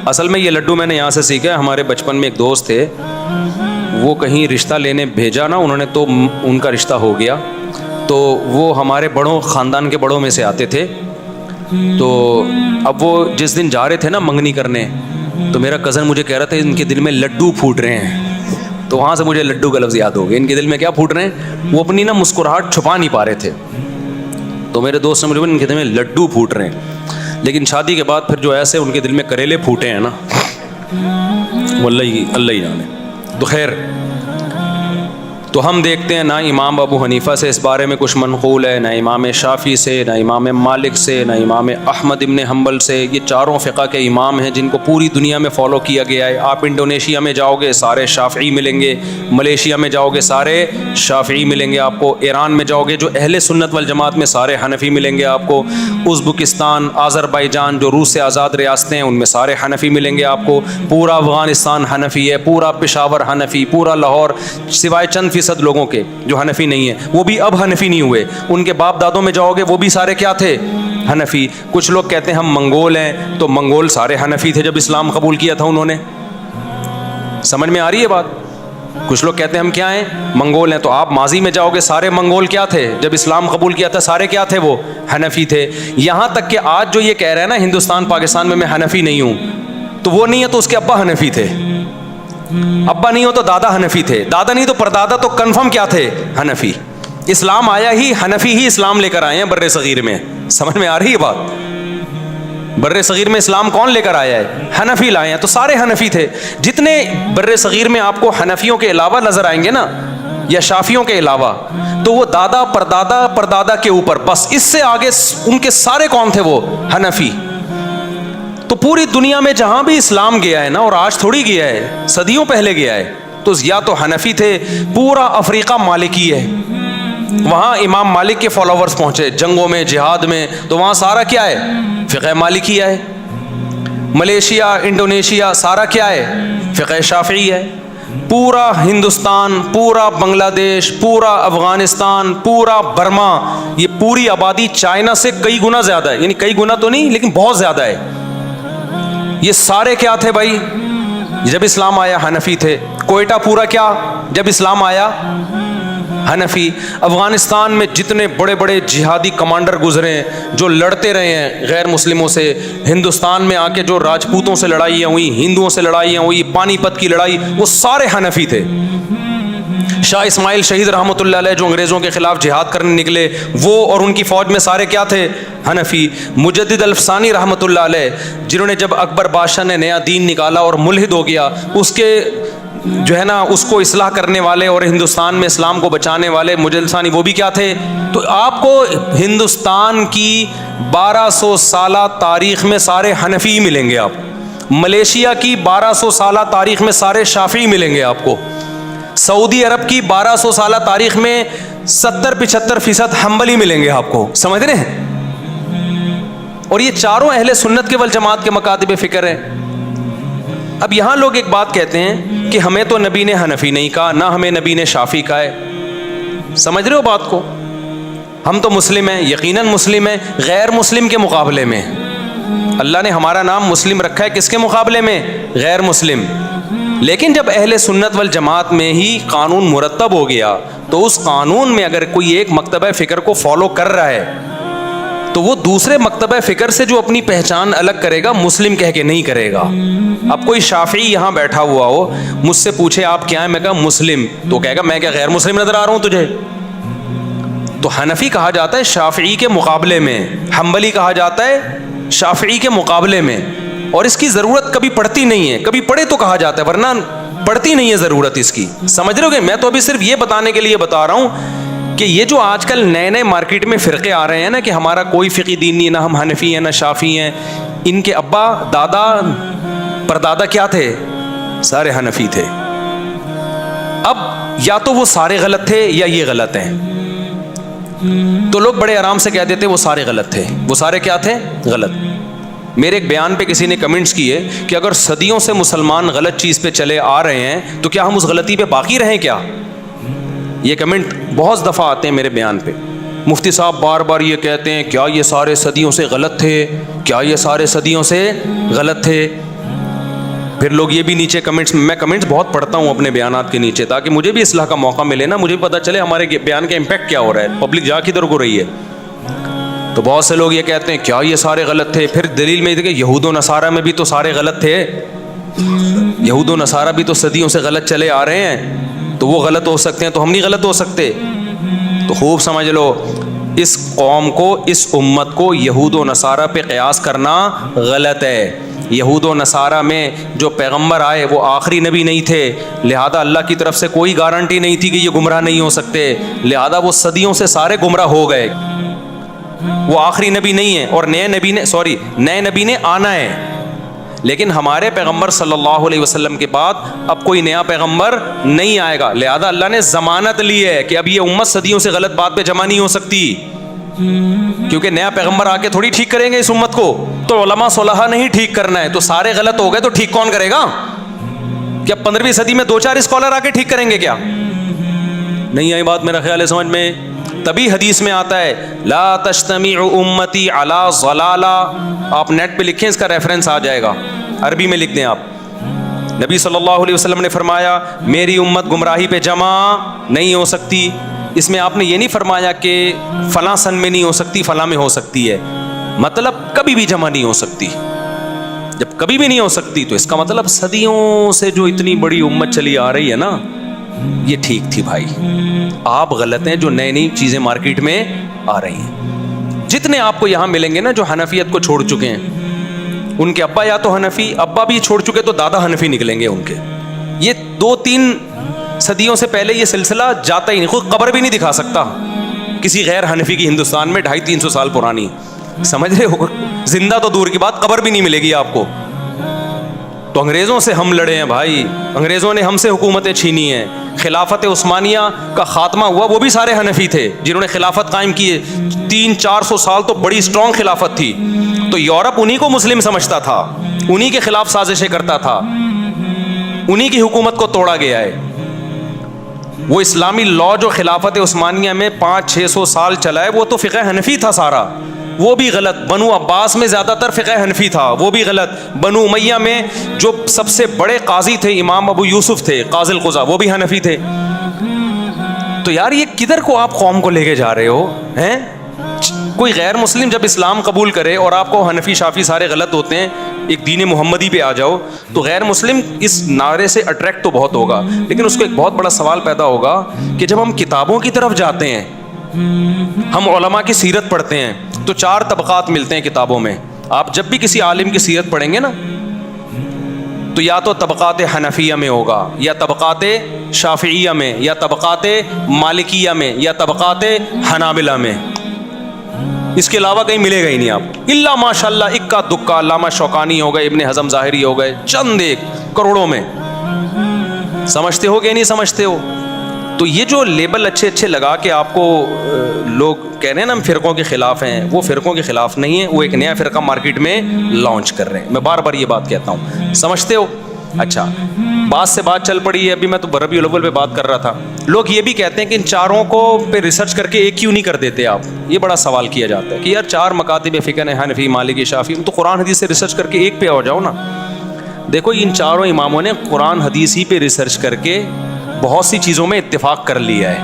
اصل میں یہ لڈو میں نے یہاں سے سیکھا ہے۔ ہمارے بچپن میں ایک دوست تھے، وہ کہیں رشتہ لینے بھیجا نا انہوں نے، تو ان کا رشتہ ہو گیا، تو وہ ہمارے بڑوں، خاندان کے بڑوں میں سے آتے تھے۔ تو اب وہ جس دن جا رہے تھے نا منگنی کرنے، تو میرا کزن مجھے کہہ رہا تھا ان کے دل میں لڈو پھوٹ رہے ہیں، تو وہاں سے مجھے لڈو کا لفظ یاد ہو گیا۔ ان کے دل میں کیا پھوٹ رہے ہیں؟ وہ اپنی نا مسکراہٹ چھپا نہیں پا رہے تھے، تو میرے دوست نے مجھے بولا ان کے دل میں لڈو پھوٹ رہے ہیں۔ لیکن شادی کے بعد پھر جو ایسے ان کے دل میں کریلے پھوٹے ہیں نا، وہ اللہ ہی جانے۔ تو خیر، تو ہم دیکھتے ہیں نہ امام ابو حنیفہ سے اس بارے میں کچھ منقول ہے، نہ امام شافعی سے، نہ امام مالک سے، نہ امام احمد ابن حنبل سے۔ یہ چاروں فقہ کے امام ہیں جن کو پوری دنیا میں فالو کیا گیا ہے۔ آپ انڈونیشیا میں جاؤ گے سارے شافعی ملیں گے، ملیشیا میں جاؤ گے سارے شافعی ملیں گے آپ کو، ایران میں جاؤ گے جو اہل سنت والجماعت میں سارے حنفی ملیں گے آپ کو، ازبکستان، آذربائیجان جو روس سے آزاد ریاستیں ہیں ان میں سارے حنفی ملیں گے آپ کو، پورا افغانستان حنفی ہے، پورا پشاور حنفی، پورا لاہور، سوائے چند فیصد لوگوں کے جو حنفی نہیں ہیں، وہ بھی اب حنفی نہیں ہوئے، ان کے باپ دادوں میں جاؤ گے وہ بھی سارے کیا تھے؟ حنفی۔ کچھ لوگ کہتے ہیں ہم منگول ہیں، تو منگول سارے حنفی تھے جب اسلام قبول کیا تھا انہوں نے۔ سمجھ میں آ رہی ہے بات؟ کچھ لوگ کہتے ہیں ہم کیا ہیں؟ منگول ہیں، تو آپ ماضی میں جاؤ گے سارے منگول کیا تھے؟ جب اسلام قبول کیا تھا سارے کیا تھے؟ وہ حنفی تھے۔ یہاں تک کہ آج جو یہ کہہ رہے ہیں نا ہندوستان پاکستان میں حنفی نہیں ہوں، تو وہ نہیں ہے تو اس کے ابا حنفی تھے، ابا نہیں ہو تو دادا حنفی تھے، دادا نہیں تو پردادا تو کنفرم کیا تھے؟ حنفی۔ اسلام آیا ہی حنفی ہی اسلام لے کر آئے ہیں بر صغیر میں۔ سمجھ میں آ رہی ہے بات؟ بر صغیر میں اسلام کون لے کر آیا ہے؟ حنفی لائے ہیں، تو سارے حنفی تھے۔ جتنے بر صغیر میں آپ کو حنفیوں کے علاوہ نظر آئیں گے نا، یا شافیوں کے علاوہ تو وہ دادا پردادا پردادا کے اوپر، بس اس سے آگے ان کے سارے کون تھے؟ وہ حنفی۔ تو پوری دنیا میں جہاں بھی اسلام گیا ہے نا، اور آج تھوڑی گیا ہے، صدیوں پہلے گیا ہے، تو یا تو حنفی تھے۔ پورا افریقہ مالکی ہے، وہاں امام مالک کے فالوورز پہنچے جنگوں میں، جہاد میں، تو وہاں سارا کیا ہے؟ فقہ مالکی ہے۔ ملیشیا، انڈونیشیا، سارا کیا ہے؟ فقہ شافعی ہے۔ پورا ہندوستان، پورا بنگلہ دیش، پورا افغانستان، پورا برما، یہ پوری آبادی چائنا سے کئی گنا زیادہ ہے، یعنی کئی گنا تو نہیں لیکن بہت زیادہ ہے۔ یہ سارے کیا تھے بھائی؟ جب اسلام آیا حنفی تھے۔ کوئٹہ پورا کیا؟ جب اسلام آیا حنفی۔ افغانستان میں جتنے بڑے بڑے جہادی کمانڈر گزرے ہیں، جو لڑتے رہے ہیں غیر مسلموں سے، ہندوستان میں آ کے جو راجپوتوں سے لڑائیاں ہوئی، ہندوؤں سے لڑائیاں ہوئی، پانی پت کی لڑائی، وہ سارے حنفی تھے۔ شاہ اسماعیل شہید رحمۃ اللہ علیہ جو انگریزوں کے خلاف جہاد کرنے نکلے، وہ اور ان کی فوج میں سارے کیا تھے؟ حنفی۔ مجدد الفسانی رحمۃ اللہ علیہ، جنہوں نے جب اکبر بادشاہ نے نیا دین نکالا اور ملحد ہو گیا، اس کے جو ہے نا اس کو اصلاح کرنے والے اور ہندوستان میں اسلام کو بچانے والے مجدد ثانی، وہ بھی کیا تھے؟ تو آپ کو ہندوستان کی 1200 سالہ تاریخ میں سارے حنفی ملیں گے، آپ ملیشیا کی 1200 سالہ تاریخ میں سارے شافعی ملیں گے آپ کو، سعودی عرب کی 1200 سالہ تاریخ میں 70-75% حنبلی ملیں گے آپ کو، سمجھ رہے ہیں؟ اور یہ چاروں اہل سنت کے والجماعت کے مکاتب فکر ہیں۔ اب یہاں لوگ ایک بات کہتے ہیں کہ ہمیں تو نبی نے حنفی نہیں کہا، نہ ہمیں نبی نے شافعی کہا ہے۔ سمجھ رہے ہو بات کو؟ ہم تو مسلم ہیں، یقیناً مسلم ہیں، غیر مسلم کے مقابلے میں۔ اللہ نے ہمارا نام مسلم رکھا ہے، کس کے مقابلے میں؟ غیر مسلم۔ لیکن جب اہل سنت والجماعت میں ہی قانون مرتب ہو گیا تو اس قانون میں اگر کوئی ایک مکتبہ فکر کو فالو کر رہا ہے تو وہ دوسرے مکتبہ فکر سے جو اپنی پہچان الگ کرے گا، مسلم کہہ کے نہیں کرے گا۔ اب کوئی شافعی یہاں بیٹھا ہوا ہو، مجھ سے پوچھے آپ کیا ہیں، میں کہا مسلم، تو کہے گا میں کیا غیر مسلم نظر آ رہا ہوں تجھے؟ تو حنفی کہا جاتا ہے شافعی کے مقابلے میں، حنبلی کہا جاتا ہے شافعی کے مقابلے میں، اور اس کی ضرورت کبھی پڑتی نہیں ہے، کبھی پڑے تو کہا جاتا ہے، ورنہ پڑتی نہیں ہے ضرورت اس کی۔ سمجھ رہے ہو گے؟ میں تو ابھی صرف یہ بتانے کے لیے بتا رہا ہوں کہ یہ جو آج کل نئے نئے مارکیٹ میں فرقے آ رہے ہیں نا کہ ہمارا کوئی فقہی دین نہیں، نہ ہم حنفی ہیں نہ شافعی ہیں، ان کے ابا دادا پردادا کیا تھے؟ سارے حنفی تھے۔ اب یا تو وہ سارے غلط تھے یا یہ غلط ہیں، تو لوگ بڑے آرام سے کہہ دیتے وہ سارے غلط تھے۔ وہ سارے کیا تھے؟ غلط۔ میرے ایک بیان پہ کسی نے کمنٹس کیے کہ اگر صدیوں سے مسلمان غلط چیز پہ چلے آ رہے ہیں تو کیا ہم اس غلطی پہ باقی رہیں کیا؟ یہ کمنٹ بہت دفعہ آتے ہیں میرے بیان پہ۔ مفتی صاحب بار بار یہ کہتے ہیں کیا یہ سارے صدیوں سے غلط تھے؟ کیا یہ سارے صدیوں سے غلط تھے؟ پھر لوگ یہ بھی نیچے کمنٹس میں کمنٹس بہت پڑھتا ہوں اپنے بیانات کے نیچے تاکہ مجھے بھی اصلاح کا موقع ملے نا، مجھے بھی پتہ چلے ہمارے بیان کا امپیکٹ کیا ہو رہا ہے، پبلک جا کدھر کو رہی ہے۔ تو بہت سے لوگ یہ کہتے ہیں کیا یہ سارے غلط تھے؟ پھر دلیل میں دیکھیں یہود و نصارہ میں بھی تو سارے غلط تھے، یہود و نصارہ بھی تو صدیوں سے غلط چلے آ رہے ہیں، تو وہ غلط ہو سکتے ہیں تو ہم نہیں غلط ہو سکتے؟ تو خوب سمجھ لو، اس قوم کو، اس امت کو یہود و نصارہ پہ قیاس کرنا غلط ہے۔ یہود و نصارہ میں جو پیغمبر آئے وہ آخری نبی نہیں تھے، لہذا اللہ کی طرف سے کوئی گارنٹی نہیں تھی کہ یہ گمراہ نہیں ہو سکتے، لہذا وہ صدیوں سے سارے گمراہ ہو گئے۔ وہ آخری نبی نہیں ہے، اور نئے نبی نے آنا ہے، لیکن ہمارے پیغمبر صلی اللہ علیہ وسلم کے بعد اب کوئی نیا پیغمبر نہیں آئے گا، لہذا اللہ نے ضمانت لی ہے کہ اب یہ امت صدیوں سے غلط بات پہ جمع نہیں ہو سکتی، کیونکہ نیا پیغمبر آ کے تھوڑی ٹھیک کریں گے اس امت کو، تو علماء صلحاء نہیں ٹھیک کرنا ہے، تو سارے غلط ہو گئے تو ٹھیک کون کرے گا؟ کیا 15ویں صدی میں 2-4 اسکالر آ کے ٹھیک کریں گے کیا؟ نہیں آئی بات میرا خیال ہے سمجھ میں۔ تبھی حدیث میں آتا ہے لا تجتمع امتی علی ضلالہ، آپ نیٹ پہ لکھیں، اس کا ریفرنس آ جائے گا، عربی میں لکھ دیں آپ۔ نبی صلی اللہ علیہ وسلم نے فرمایا میری امت گمراہی پہ جمع نہیں ہو سکتی۔ اس میں آپ نے یہ نہیں فرمایا کہ فلاں سن میں نہیں ہو سکتی، فلاں میں ہو سکتی ہے، مطلب کبھی بھی جمع نہیں ہو سکتی۔ جب کبھی بھی نہیں ہو سکتی تو اس کا مطلب صدیوں سے جو اتنی بڑی امت چلی آ رہی ہے نا، یہ ٹھیک تھی بھائی، آپ غلط ہیں جو نئی نئی چیزیں مارکیٹ میں آ رہی ہیں۔ جتنے آپ کو یہاں ملیں گے نا جو حنفیت کو چھوڑ چکے ہیں، ان کے ابا یا تو حنفی، ابا بھی چھوڑ چکے تو دادا حنفی نکلیں گے ان کے۔ یہ 2-3 صدیوں سے پہلے یہ سلسلہ جاتا ہی نہیں, کوئی قبر بھی نہیں دکھا سکتا کسی غیر حنفی کی ہندوستان میں 250-300 سال پرانی, سمجھ رہے ہو, زندہ تو دور کی بات, قبر بھی نہیں ملے گی آپ کو. تو انگریزوں سے ہم لڑے ہیں بھائی, انگریزوں نے ہم سے حکومتیں چھینی ہیں. خلافت عثمانیہ کا خاتمہ ہوا, وہ بھی سارے حنفی تھے جنہوں نے خلافت قائم کی ہے. 300-400 سال تو بڑی اسٹرانگ خلافت تھی. تو یورپ انہی کو مسلم سمجھتا تھا, انہی کے خلاف سازشیں کرتا تھا, انہی کی حکومت کو توڑا گیا ہے. وہ اسلامی لا جو خلافت عثمانیہ میں 500-600 سال چلا ہے, وہ تو فقہ حنفی تھا سارا, وہ بھی غلط. بنو عباس میں زیادہ تر فقہ حنفی تھا, وہ بھی غلط. بنو امیہ میں جو سب سے بڑے قاضی تھے امام ابو یوسف تھے قاضی القضاء, وہ بھی حنفی تھے. تو یار یہ کدھر کو آپ قوم کو لے کے جا رہے ہو ہیں؟ کوئی غیر مسلم جب اسلام قبول کرے اور آپ کو حنفی شافی سارے غلط ہوتے ہیں, ایک دین محمدی پہ آ جاؤ, تو غیر مسلم اس نعرے سے اٹریکٹ تو بہت ہوگا, لیکن اس کو ایک بہت بڑا سوال پیدا ہوگا کہ جب ہم کتابوں کی طرف جاتے ہیں, ہم علماء کی سیرت پڑھتے ہیں, تو 4 طبقات ملتے ہیں کتابوں میں. آپ جب بھی کسی عالم کی سیرت پڑھیں گے نا, تو یا تو طبقات حنفیہ میں ہوگا, یا طبقات شافعیہ میں, یا طبقات مالکیہ میں, یا طبقات حنابلہ میں. اس کے علاوہ کہیں ملے گا ہی نہیں آپ, الا ماشاء اللہ اکا دکا. علامہ شوکانی ہو گئے, ابن حزم ظاہری ہو گئے, چند ایک کروڑوں میں. سمجھتے ہو کہ نہیں سمجھتے ہو؟ تو یہ جو لیبل اچھے اچھے لگا کے آپ کو لوگ کہہ رہے ہیں نا ہم فرقوں کے خلاف ہیں, وہ فرقوں کے خلاف نہیں ہیں, وہ ایک نیا فرقہ مارکیٹ میں لانچ کر رہے ہیں. میں بار بار یہ بات کہتا ہوں, سمجھتے ہو؟ اچھا, بات سے بات چل پڑی ہے. ابھی میں تو ربیع الاول پہ بات کر رہا تھا. لوگ یہ بھی کہتے ہیں کہ ان چاروں کو پہ ریسرچ کر کے ایک کیوں نہیں کر دیتے آپ؟ یہ بڑا سوال کیا جاتا ہے کہ یار 4 مکاتب فقہ ہیں, حنفی, مالکی, شافعی, تو قرآن حدیث سے ریسرچ کر کے ایک پہ آ جاؤ نا. دیکھو ان چاروں اماموں نے قرآن حدیث ہی پہ ریسرچ کر کے بہت سی چیزوں میں اتفاق کر لیا ہے.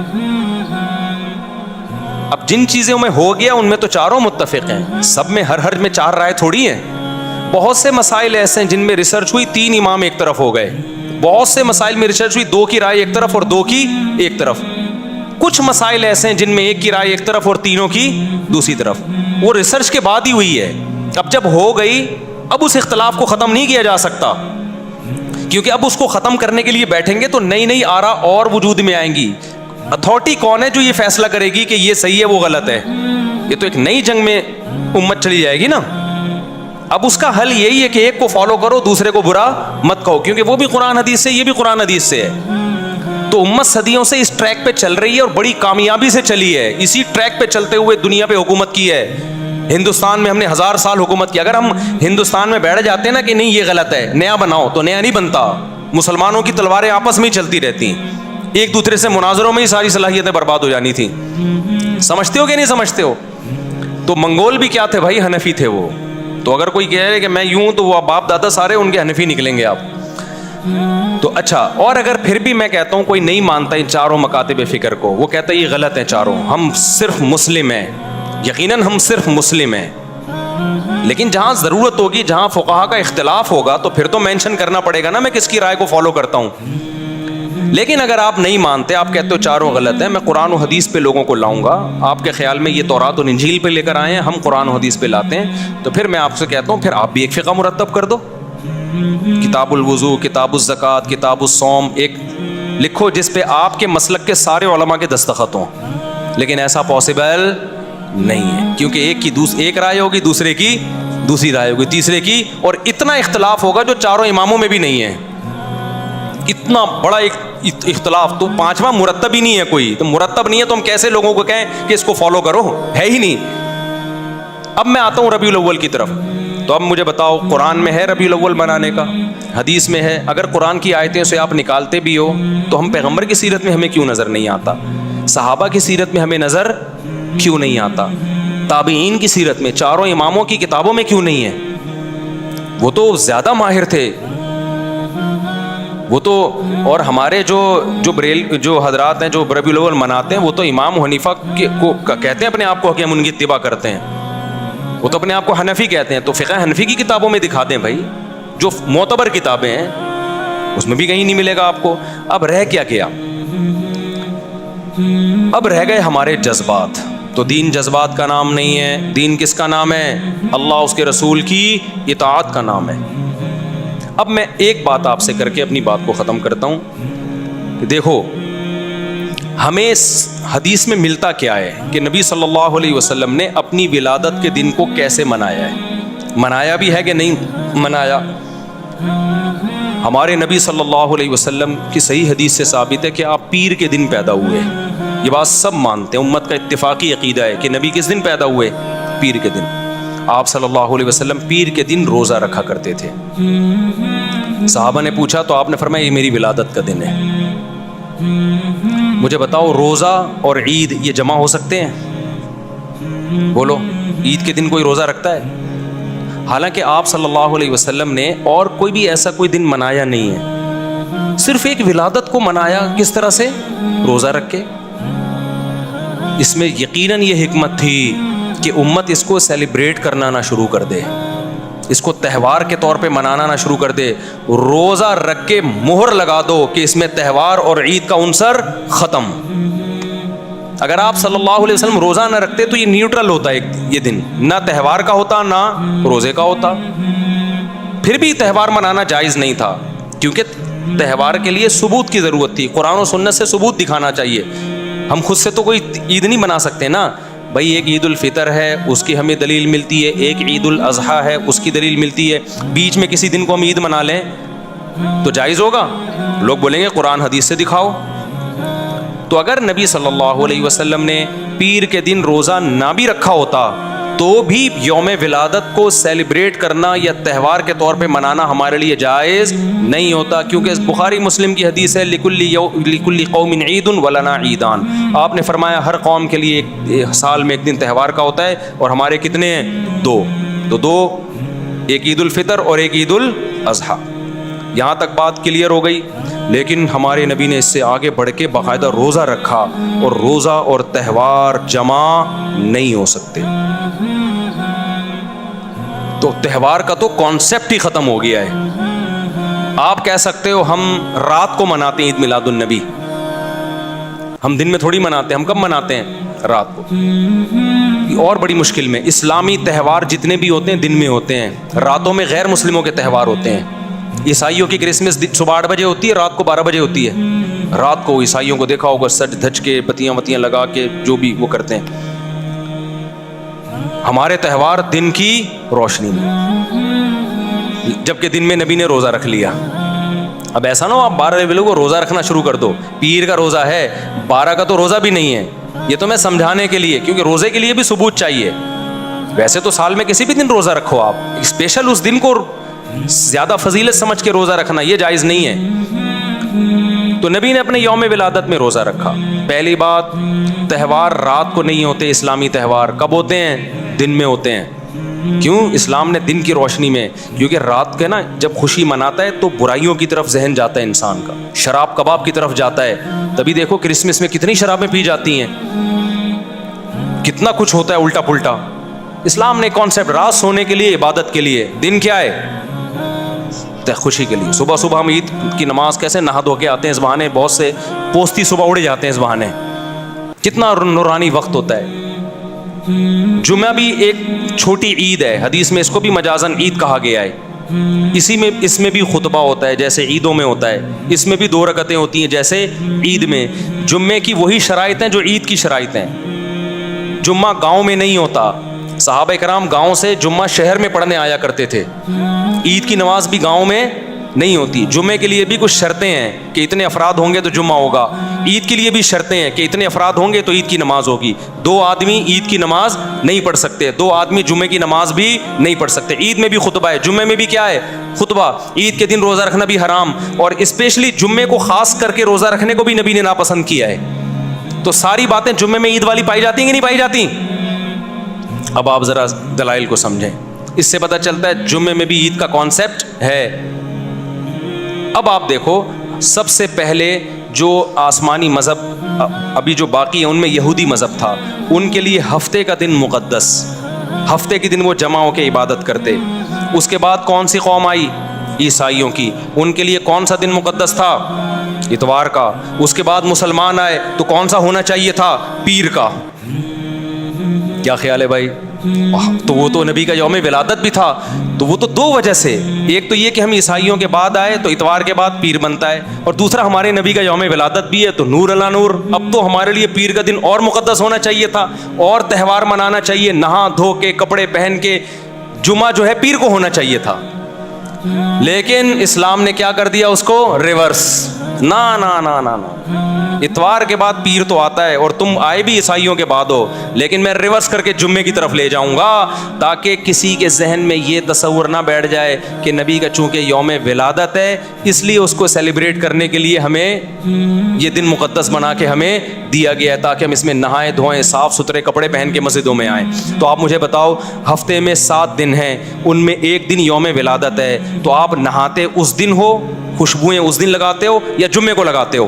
اب جن چیزوں میں ہو گیا ان میں تو چاروں متفق ہیں, سب میں ہر میں 4 رائے تھوڑی ہیں. بہت سے مسائل ایسے ہیں جن میں ریسرچ ہوئی 3 امام ایک طرف ہو گئے, بہت سے مسائل میں ریسرچ ہوئی 2 کی رائے ایک طرف اور 2 کی ایک طرف. کچھ مسائل ایسے ہیں جن میں 1 کی رائے ایک طرف اور تینوں کی دوسری طرف. وہ ریسرچ کے بعد ہی ہوئی ہے. اب جب ہو گئی, اب اس اختلاف کو ختم نہیں کیا جا سکتا, کیونکہ اب اس کو ختم کرنے کے لیے بیٹھیں گے تو نئی آرا اور وجود میں آئیں گی. اتھارٹی کون ہے جو یہ فیصلہ کرے گی کہ یہ صحیح ہے وہ غلط ہے؟ یہ تو ایک نئی جنگ میں امت چلی جائے گی نا. اب اس کا حل یہی ہے کہ ایک کو فالو کرو, دوسرے کو برا مت کہو, کیونکہ وہ بھی قرآن حدیث سے, یہ بھی قرآن حدیث سے ہے. تو امت صدیوں سے اس ٹریک پہ چل رہی ہے اور بڑی کامیابی سے چلی ہے. اسی ٹریک پہ چلتے ہوئے دنیا پہ حکومت کی ہے. ہندوستان میں ہم نے 1000 سال حکومت کی. اگر ہم ہندوستان میں بیٹھ جاتے ہیں نا کہ نہیں یہ غلط ہے, نیا بناؤ, تو نیا نہیں بنتا. مسلمانوں کی تلواریں آپس میں ہی چلتی رہتی, ایک دوسرے سے مناظروں میں ہی ساری صلاحیتیں برباد ہو جانی تھیں. سمجھتے ہو کہ نہیں سمجھتے ہو؟ تو منگول بھی کیا تھے بھائی؟ حنفی تھے وہ. تو اگر کوئی کہہ رہے کہ میں یوں, تو وہ باپ دادا سارے ان کے حنفی نکلیں گے آپ. تو اچھا, اور اگر پھر بھی میں کہتا ہوں کوئی نہیں مانتا ان چاروں مکاتب فکر کو, وہ کہتا ہے یہ غلط ہیں چاروں, ہم صرف مسلم ہیں, یقیناً ہم صرف مسلم ہیں, لیکن جہاں ضرورت ہوگی, جہاں فقہا کا اختلاف ہوگا, تو پھر تو مینشن کرنا پڑے گا نا میں کس کی رائے کو فالو کرتا ہوں. لیکن اگر آپ نہیں مانتے, آپ کہتے ہو چاروں غلط ہیں, میں قرآن و حدیث پہ لوگوں کو لاؤں گا. آپ کے خیال میں یہ تورات اور انجیل پہ لے کر آئے ہیں, ہم قرآن و حدیث پہ لاتے ہیں, تو پھر میں آپ سے کہتا ہوں پھر آپ بھی ایک فقہ مرتب کر دو. کتاب الوضو, کتاب الزکوٰۃ, کتاب الصوم ایک لکھو جس پہ آپ کے مسلک کے سارے علماء کے دستخط ہوں. لیکن ایسا پاسبل نہیں ہے, کیونکہ ایک کی ایک رائے ہوگی, دوسرے کی دوسری رائے ہوگی, تیسرے کی, اور اتنا اختلاف ہوگا جو چاروں اماموں میں بھی نہیں ہے. اتنا بڑا ایک اختلاف, تو 5واں مرتب ہی نہیں ہے کوئی. تو مرتب نہیں ہے تو ہم کیسے لوگوں کو کہیں کہ اس کو فالو کرو؟ ہے ہی نہیں. اب میں آتا ہوں ربیع الاول کی طرف. تو اب مجھے بتاؤ, قرآن میں ہے ربیع الاول منانے کا, حدیث میں ہے. اگر قرآن کی آیتیں سے آپ نکالتے بھی ہو, تو ہم پیغمبر کی سیرت میں ہمیں کیوں نظر نہیں آتا؟ صحابہ کی سیرت میں ہمیں نظر کیوں نہیں آتا؟ تابعین کی سیرت میں, چاروں اماموں کی کتابوں میں کیوں نہیں ہے؟ وہ تو زیادہ ماہر تھے وہ تو. اور ہمارے جو حضرات ہیں جو ربیع الاول مناتے ہیں, وہ تو امام حنیفہ کو کہتے ہیں اپنے آپ کو کہ ہم ان کی اتباع کرتے ہیں. وہ تو اپنے آپ کو حنفی کہتے ہیں. تو فقہ حنفی کی کتابوں میں دکھا دیں بھائی, جو معتبر کتابیں ہیں, اس میں بھی کہیں نہیں ملے گا آپ کو. اب رہ کیا اب رہ گئے ہمارے جذبات. تو دین جذبات کا نام نہیں ہے. دین کس کا نام ہے؟ اللہ, اس کے رسول کی اطاعت کا نام ہے. اب میں ایک بات آپ سے کر کے اپنی بات کو ختم کرتا ہوں. کہ دیکھو ہمیں حدیث میں ملتا کیا ہے کہ نبی صلی اللہ علیہ وسلم نے اپنی ولادت کے دن کو کیسے منایا ہے، منایا بھی ہے کہ نہیں منایا۔ ہمارے نبی صلی اللہ علیہ وسلم کی صحیح حدیث سے ثابت ہے کہ آپ پیر کے دن پیدا ہوئے، یہ بات سب مانتے ہیں، امت کا اتفاقی عقیدہ ہے کہ نبی کس دن پیدا ہوئے؟ پیر کے دن۔ آپ صلی اللہ علیہ وسلم پیر کے دن روزہ رکھا کرتے تھے۔ صحابہ نے پوچھا تو آپ نے فرمایا یہ میری ولادت کا دن ہے۔ مجھے بتاؤ روزہ اور عید یہ جمع ہو سکتے ہیں؟ بولو، عید کے دن کوئی روزہ رکھتا ہے؟ حالانکہ آپ صلی اللہ علیہ وسلم نے اور کوئی بھی ایسا کوئی دن منایا نہیں ہے، صرف ایک ولادت کو منایا، کس طرح سے؟ روزہ رکھ کے۔ اس میں یقیناً یہ حکمت تھی کہ امت اس کو سیلیبریٹ کرنا نہ شروع کر دے، اس کو تہوار کے طور پہ منانا نہ شروع کر دے، روزہ رکھ کے مہر لگا دو کہ اس میں تہوار اور عید کا عنصر ختم۔ اگر آپ صلی اللہ علیہ وسلم روزہ نہ رکھتے تو یہ نیوٹرل ہوتا ہے، یہ دن نہ تہوار کا ہوتا نہ روزے کا ہوتا۔ پھر بھی تہوار منانا جائز نہیں تھا، کیونکہ تہوار کے لیے ثبوت کی ضرورت تھی، قرآن و سنت سے ثبوت دکھانا چاہیے۔ ہم خود سے تو کوئی عید نہیں بنا سکتے نا بھائی، ایک عید الفطر ہے اس کی ہمیں دلیل ملتی ہے، ایک عید الاضحیٰ ہے اس کی دلیل ملتی ہے، بیچ میں کسی دن کو ہم عید منا لیں تو جائز ہوگا؟ لوگ بولیں گے قرآن حدیث سے دکھاؤ۔ تو اگر نبی صلی اللہ علیہ وسلم نے پیر کے دن روزہ نہ بھی رکھا ہوتا تو بھی یوم ولادت کو سیلیبریٹ کرنا یا تہوار کے طور پہ منانا ہمارے لیے جائز نہیں ہوتا، کیونکہ بخاری مسلم کی حدیث ہے لکل قوم عید ولنا عیدان۔ آپ نے فرمایا ہر قوم کے لیے ایک سال میں ایک دن تہوار کا ہوتا ہے، اور ہمارے کتنے ہیں؟ دو، تو دو، ایک عید الفطر اور ایک عید الاضحیٰ۔ یہاں تک بات کلیئر ہو گئی۔ لیکن ہمارے نبی نے اس سے آگے بڑھ کے باقاعدہ روزہ رکھا، اور روزہ اور تہوار جمع نہیں ہو سکتے۔ تو تہوار کا تو کانسیپٹ ہی ختم ہو گیا ہے۔ آپ کہہ سکتے ہو ہم رات کو مناتے ہیں عید میلاد النبی، ہم دن میں تھوڑی مناتے ہیں، ہم کب مناتے ہیں؟ رات کو۔ اور بڑی مشکل میں اسلامی تہوار جتنے بھی ہوتے ہیں دن میں ہوتے ہیں، راتوں میں غیر مسلموں کے تہوار ہوتے ہیں۔ عیسائیوں کی کرسمس صبح 8 بجے ہوتی ہے، رات کو 12 بجے ہوتی ہے۔ رات کو عیسائیوں کو دیکھا ہوگا سج دھج کے بتیاں وتیاں لگا کے جو بھی وہ کرتے ہیں۔ ہمارے تہوار دن کی روشنی میں، جبکہ دن میں نبی نے روزہ رکھ لیا۔ اب ایسا نہ ہو آپ 12 بجے کو روزہ رکھنا شروع کر دو، پیر کا روزہ ہے، 12 کا تو روزہ بھی نہیں ہے۔ یہ تو میں سمجھانے کے لیے، کیونکہ روزے کے لیے بھی ثبوت چاہیے۔ ویسے تو سال میں کسی بھی دن روزہ رکھو، آپ اسپیشل اس دن کو زیادہ فضیلت سمجھ کے روزہ رکھنا یہ جائز نہیں ہے۔ تو نبی نے اپنے یوم ولادت میں روزہ رکھا۔ پہلی بات، تہوار رات کو نہیں ہوتے، اسلامی تہوار کب ہوتے ہیں؟ دن میں ہوتے ہیں۔ کیوں؟ اسلام نے دن کی روشنی میں، کیونکہ رات کے نا جب خوشی مناتا ہے تو برائیوں کی طرف ذہن جاتا ہے انسان کا، شراب کباب کی طرف جاتا ہے۔ تبھی دیکھو کرسمس میں کتنی شرابیں پی جاتی ہیں، کتنا کچھ ہوتا ہے الٹا پلٹا۔ اسلام نے کانسیپٹ رات سونے کے لیے، عبادت کے لیے، دن کیا ہے؟ خوشی کے لیے۔ صبح صبح ہم عید کی نماز کیسے نہا دھو کے آتے ہیں، اس بہانے بہت سے پوستی صبح اڑے جاتے ہیں، اس بہانے کتنا نورانی وقت ہوتا ہے۔ جمعہ بھی ایک چھوٹی عید ہے، حدیث میں اس کو بھی مجازن عید کہا گیا ہے۔ اس میں بھی خطبہ ہوتا ہے جیسے عیدوں میں ہوتا ہے، اس میں بھی 2 رکعتیں ہوتی ہیں جیسے عید میں۔ جمعے کی وہی شرائط ہیں جو عید کی شرائط ہیں۔ جمعہ گاؤں میں نہیں ہوتا، صحابہ کرام گاؤں سے جمعہ شہر میں پڑھنے آیا کرتے تھے۔ عید کی نماز بھی گاؤں میں نہیں ہوتی۔ جمعے کے لیے بھی کچھ شرطیں ہیں کہ اتنے افراد ہوں گے تو جمعہ ہوگا۔ عید کے لیے بھی شرطیں ہیں کہ اتنے افراد ہوں گے تو عید کی نماز ہوگی۔ 2 آدمی عید کی نماز نہیں پڑھ سکتے، 2 آدمی جمعے کی نماز بھی نہیں پڑھ سکتے۔ عید میں بھی خطبہ ہے، جمعے میں بھی کیا ہے؟ خطبہ۔ عید کے دن روزہ رکھنا بھی حرام، اور اسپیشلی جمعے کو خاص کر کے روزہ رکھنے کو بھی نبی نے ناپسند کیا ہے۔ تو ساری باتیں جمعے میں عید والی پائی جاتی ہیں کہ نہیں پائی جاتی؟ اب آپ ذرا دلائل کو سمجھیں، اس سے پتہ چلتا ہے جمعے میں بھی عید کا کانسیپٹ ہے۔ اب آپ دیکھو، سب سے پہلے جو آسمانی مذہب ابھی جو باقی ہیں ان میں یہودی مذہب تھا، ان کے لیے ہفتے کا دن مقدس، ہفتے کے دن وہ جمع ہو کے عبادت کرتے۔ اس کے بعد کون سی قوم آئی؟ عیسائیوں کی، ان کے لیے کون سا دن مقدس تھا؟ اتوار کا۔ اس کے بعد مسلمان آئے تو کون سا ہونا چاہیے تھا؟ پیر کا۔ کیا خیال ہے بھائی؟ تو وہ تو نبی کا یوم ولادت بھی تھا. تو وہ تو دو وجہ سے, ایک تو یہ کہ ہم عیسائیوں کے بعد آئے تو اتوار کے بعد پیر بنتا ہے, اور دوسرا ہمارے نبی کا یوم ولادت بھی ہے تو نور اللہ نور. اب تو ہمارے لیے پیر کا دن اور مقدس ہونا چاہیے تھا, اور تہوار منانا چاہیے, نہا دھو کے کپڑے پہن کے. جمعہ جو ہے پیر کو ہونا چاہیے تھا, لیکن اسلام نے کیا کر دیا اس کو ریورس. نا نا نا نا نا, اتوار کے بعد پیر تو آتا ہے اور تم آئے بھی عیسائیوں کے بعد ہو, لیکن میں ریورس کر کے جمعے کی طرف لے جاؤں گا تاکہ کسی کے ذہن میں یہ تصور نہ بیٹھ جائے کہ نبی کا چونکہ یوم ولادت ہے اس لیے اس کو سیلیبریٹ کرنے کے لیے ہمیں یہ دن مقدس بنا کے ہمیں دیا گیا ہے تاکہ ہم اس میں نہائیں دھوئیں, صاف ستھرے کپڑے پہن کے مسجدوں میں آئیں. تو آپ مجھے بتاؤ, ہفتے میں 7 دن ہیں, ان میں ایک دن یوم ولادت ہے, تو آپ نہاتے اس دن ہو, خوشبوئیں اس دن لگاتے ہو, یا جمعے کو لگاتے ہو؟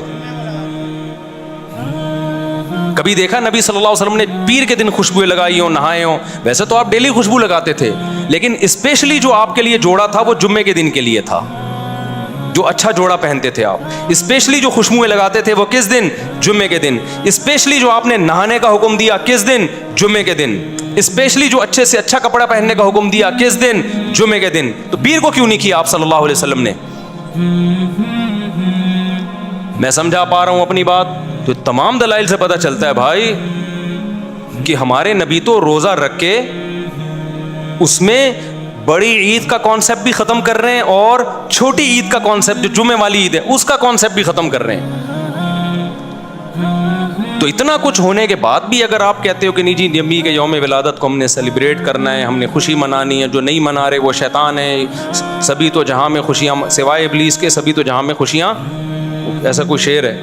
کبھی دیکھا نبی صلی اللہ علیہ وسلم نے پیر کے دن خوشبوئیں لگائی ہوں, نہائے ہوں؟ ویسے تو آپ ڈیلی خوشبو لگاتے تھے, لیکن اسپیشلی جو آپ کے لیے جوڑا تھا وہ جمعے کے دن کے لیے تھا. جو اچھا جوڑا پہنتے تھے آپ, اسپیشلی جو خوشبوئیں لگاتے تھے وہ کس دن؟ جمعے کے دن. اسپیشلی جو آپ نے نہانے کا حکم دیا کس دن؟ جمعے کے دن. اسپیشلی جو اچھے سے اچھا کپڑا پہننے کا حکم دیا کس دن؟ جمعے کے دن. تو پیر کو کیوں نہیں کیا آپ صلی اللہ علیہ وسلم نے؟ میں سمجھا پا رہا ہوں اپنی بات؟ تو تمام دلائل سے پتہ چلتا ہے بھائی کہ ہمارے نبی تو روزہ رکھ کے اس میں بڑی عید کا کانسیپٹ بھی ختم کر رہے ہیں, اور چھوٹی عید کا کانسیپٹ جو جمعے والی عید ہے اس کا کانسیپٹ بھی ختم کر رہے ہیں. تو اتنا کچھ ہونے کے بعد بھی اگر آپ کہتے ہو کہ نہیں جی نبی کے یوم ولادت کو ہم نے سیلیبریٹ کرنا ہے, ہم نے خوشی منانی ہے, جو نہیں منا رہے وہ شیطان ہے, سبھی تو جہاں میں خوشیاں سوائے ابلیس کے, سبھی تو جہاں میں خوشیاں, ایسا کوئی شعر ہے.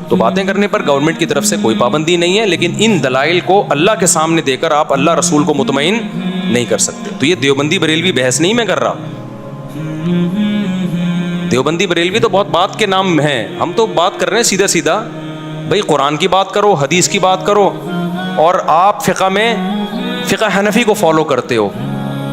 تو باتیں کرنے پر گورنمنٹ کی طرف سے کوئی پابندی نہیں ہے, لیکن ان دلائل کو اللہ کے سامنے دے کر آپ اللہ رسول کو مطمئن نہیں کر سکتے. تو یہ دیوبندی بریلوی بحث نہیں میں کر رہا, دیوبندی بریلوی تو بہت بات کے نام ہیں, ہم تو بات کر رہے ہیں سیدھا سیدھا. بھائی قرآن کی بات کرو, حدیث کی بات کرو, اور آپ فقہ میں فقہ حنفی کو فالو کرتے ہو.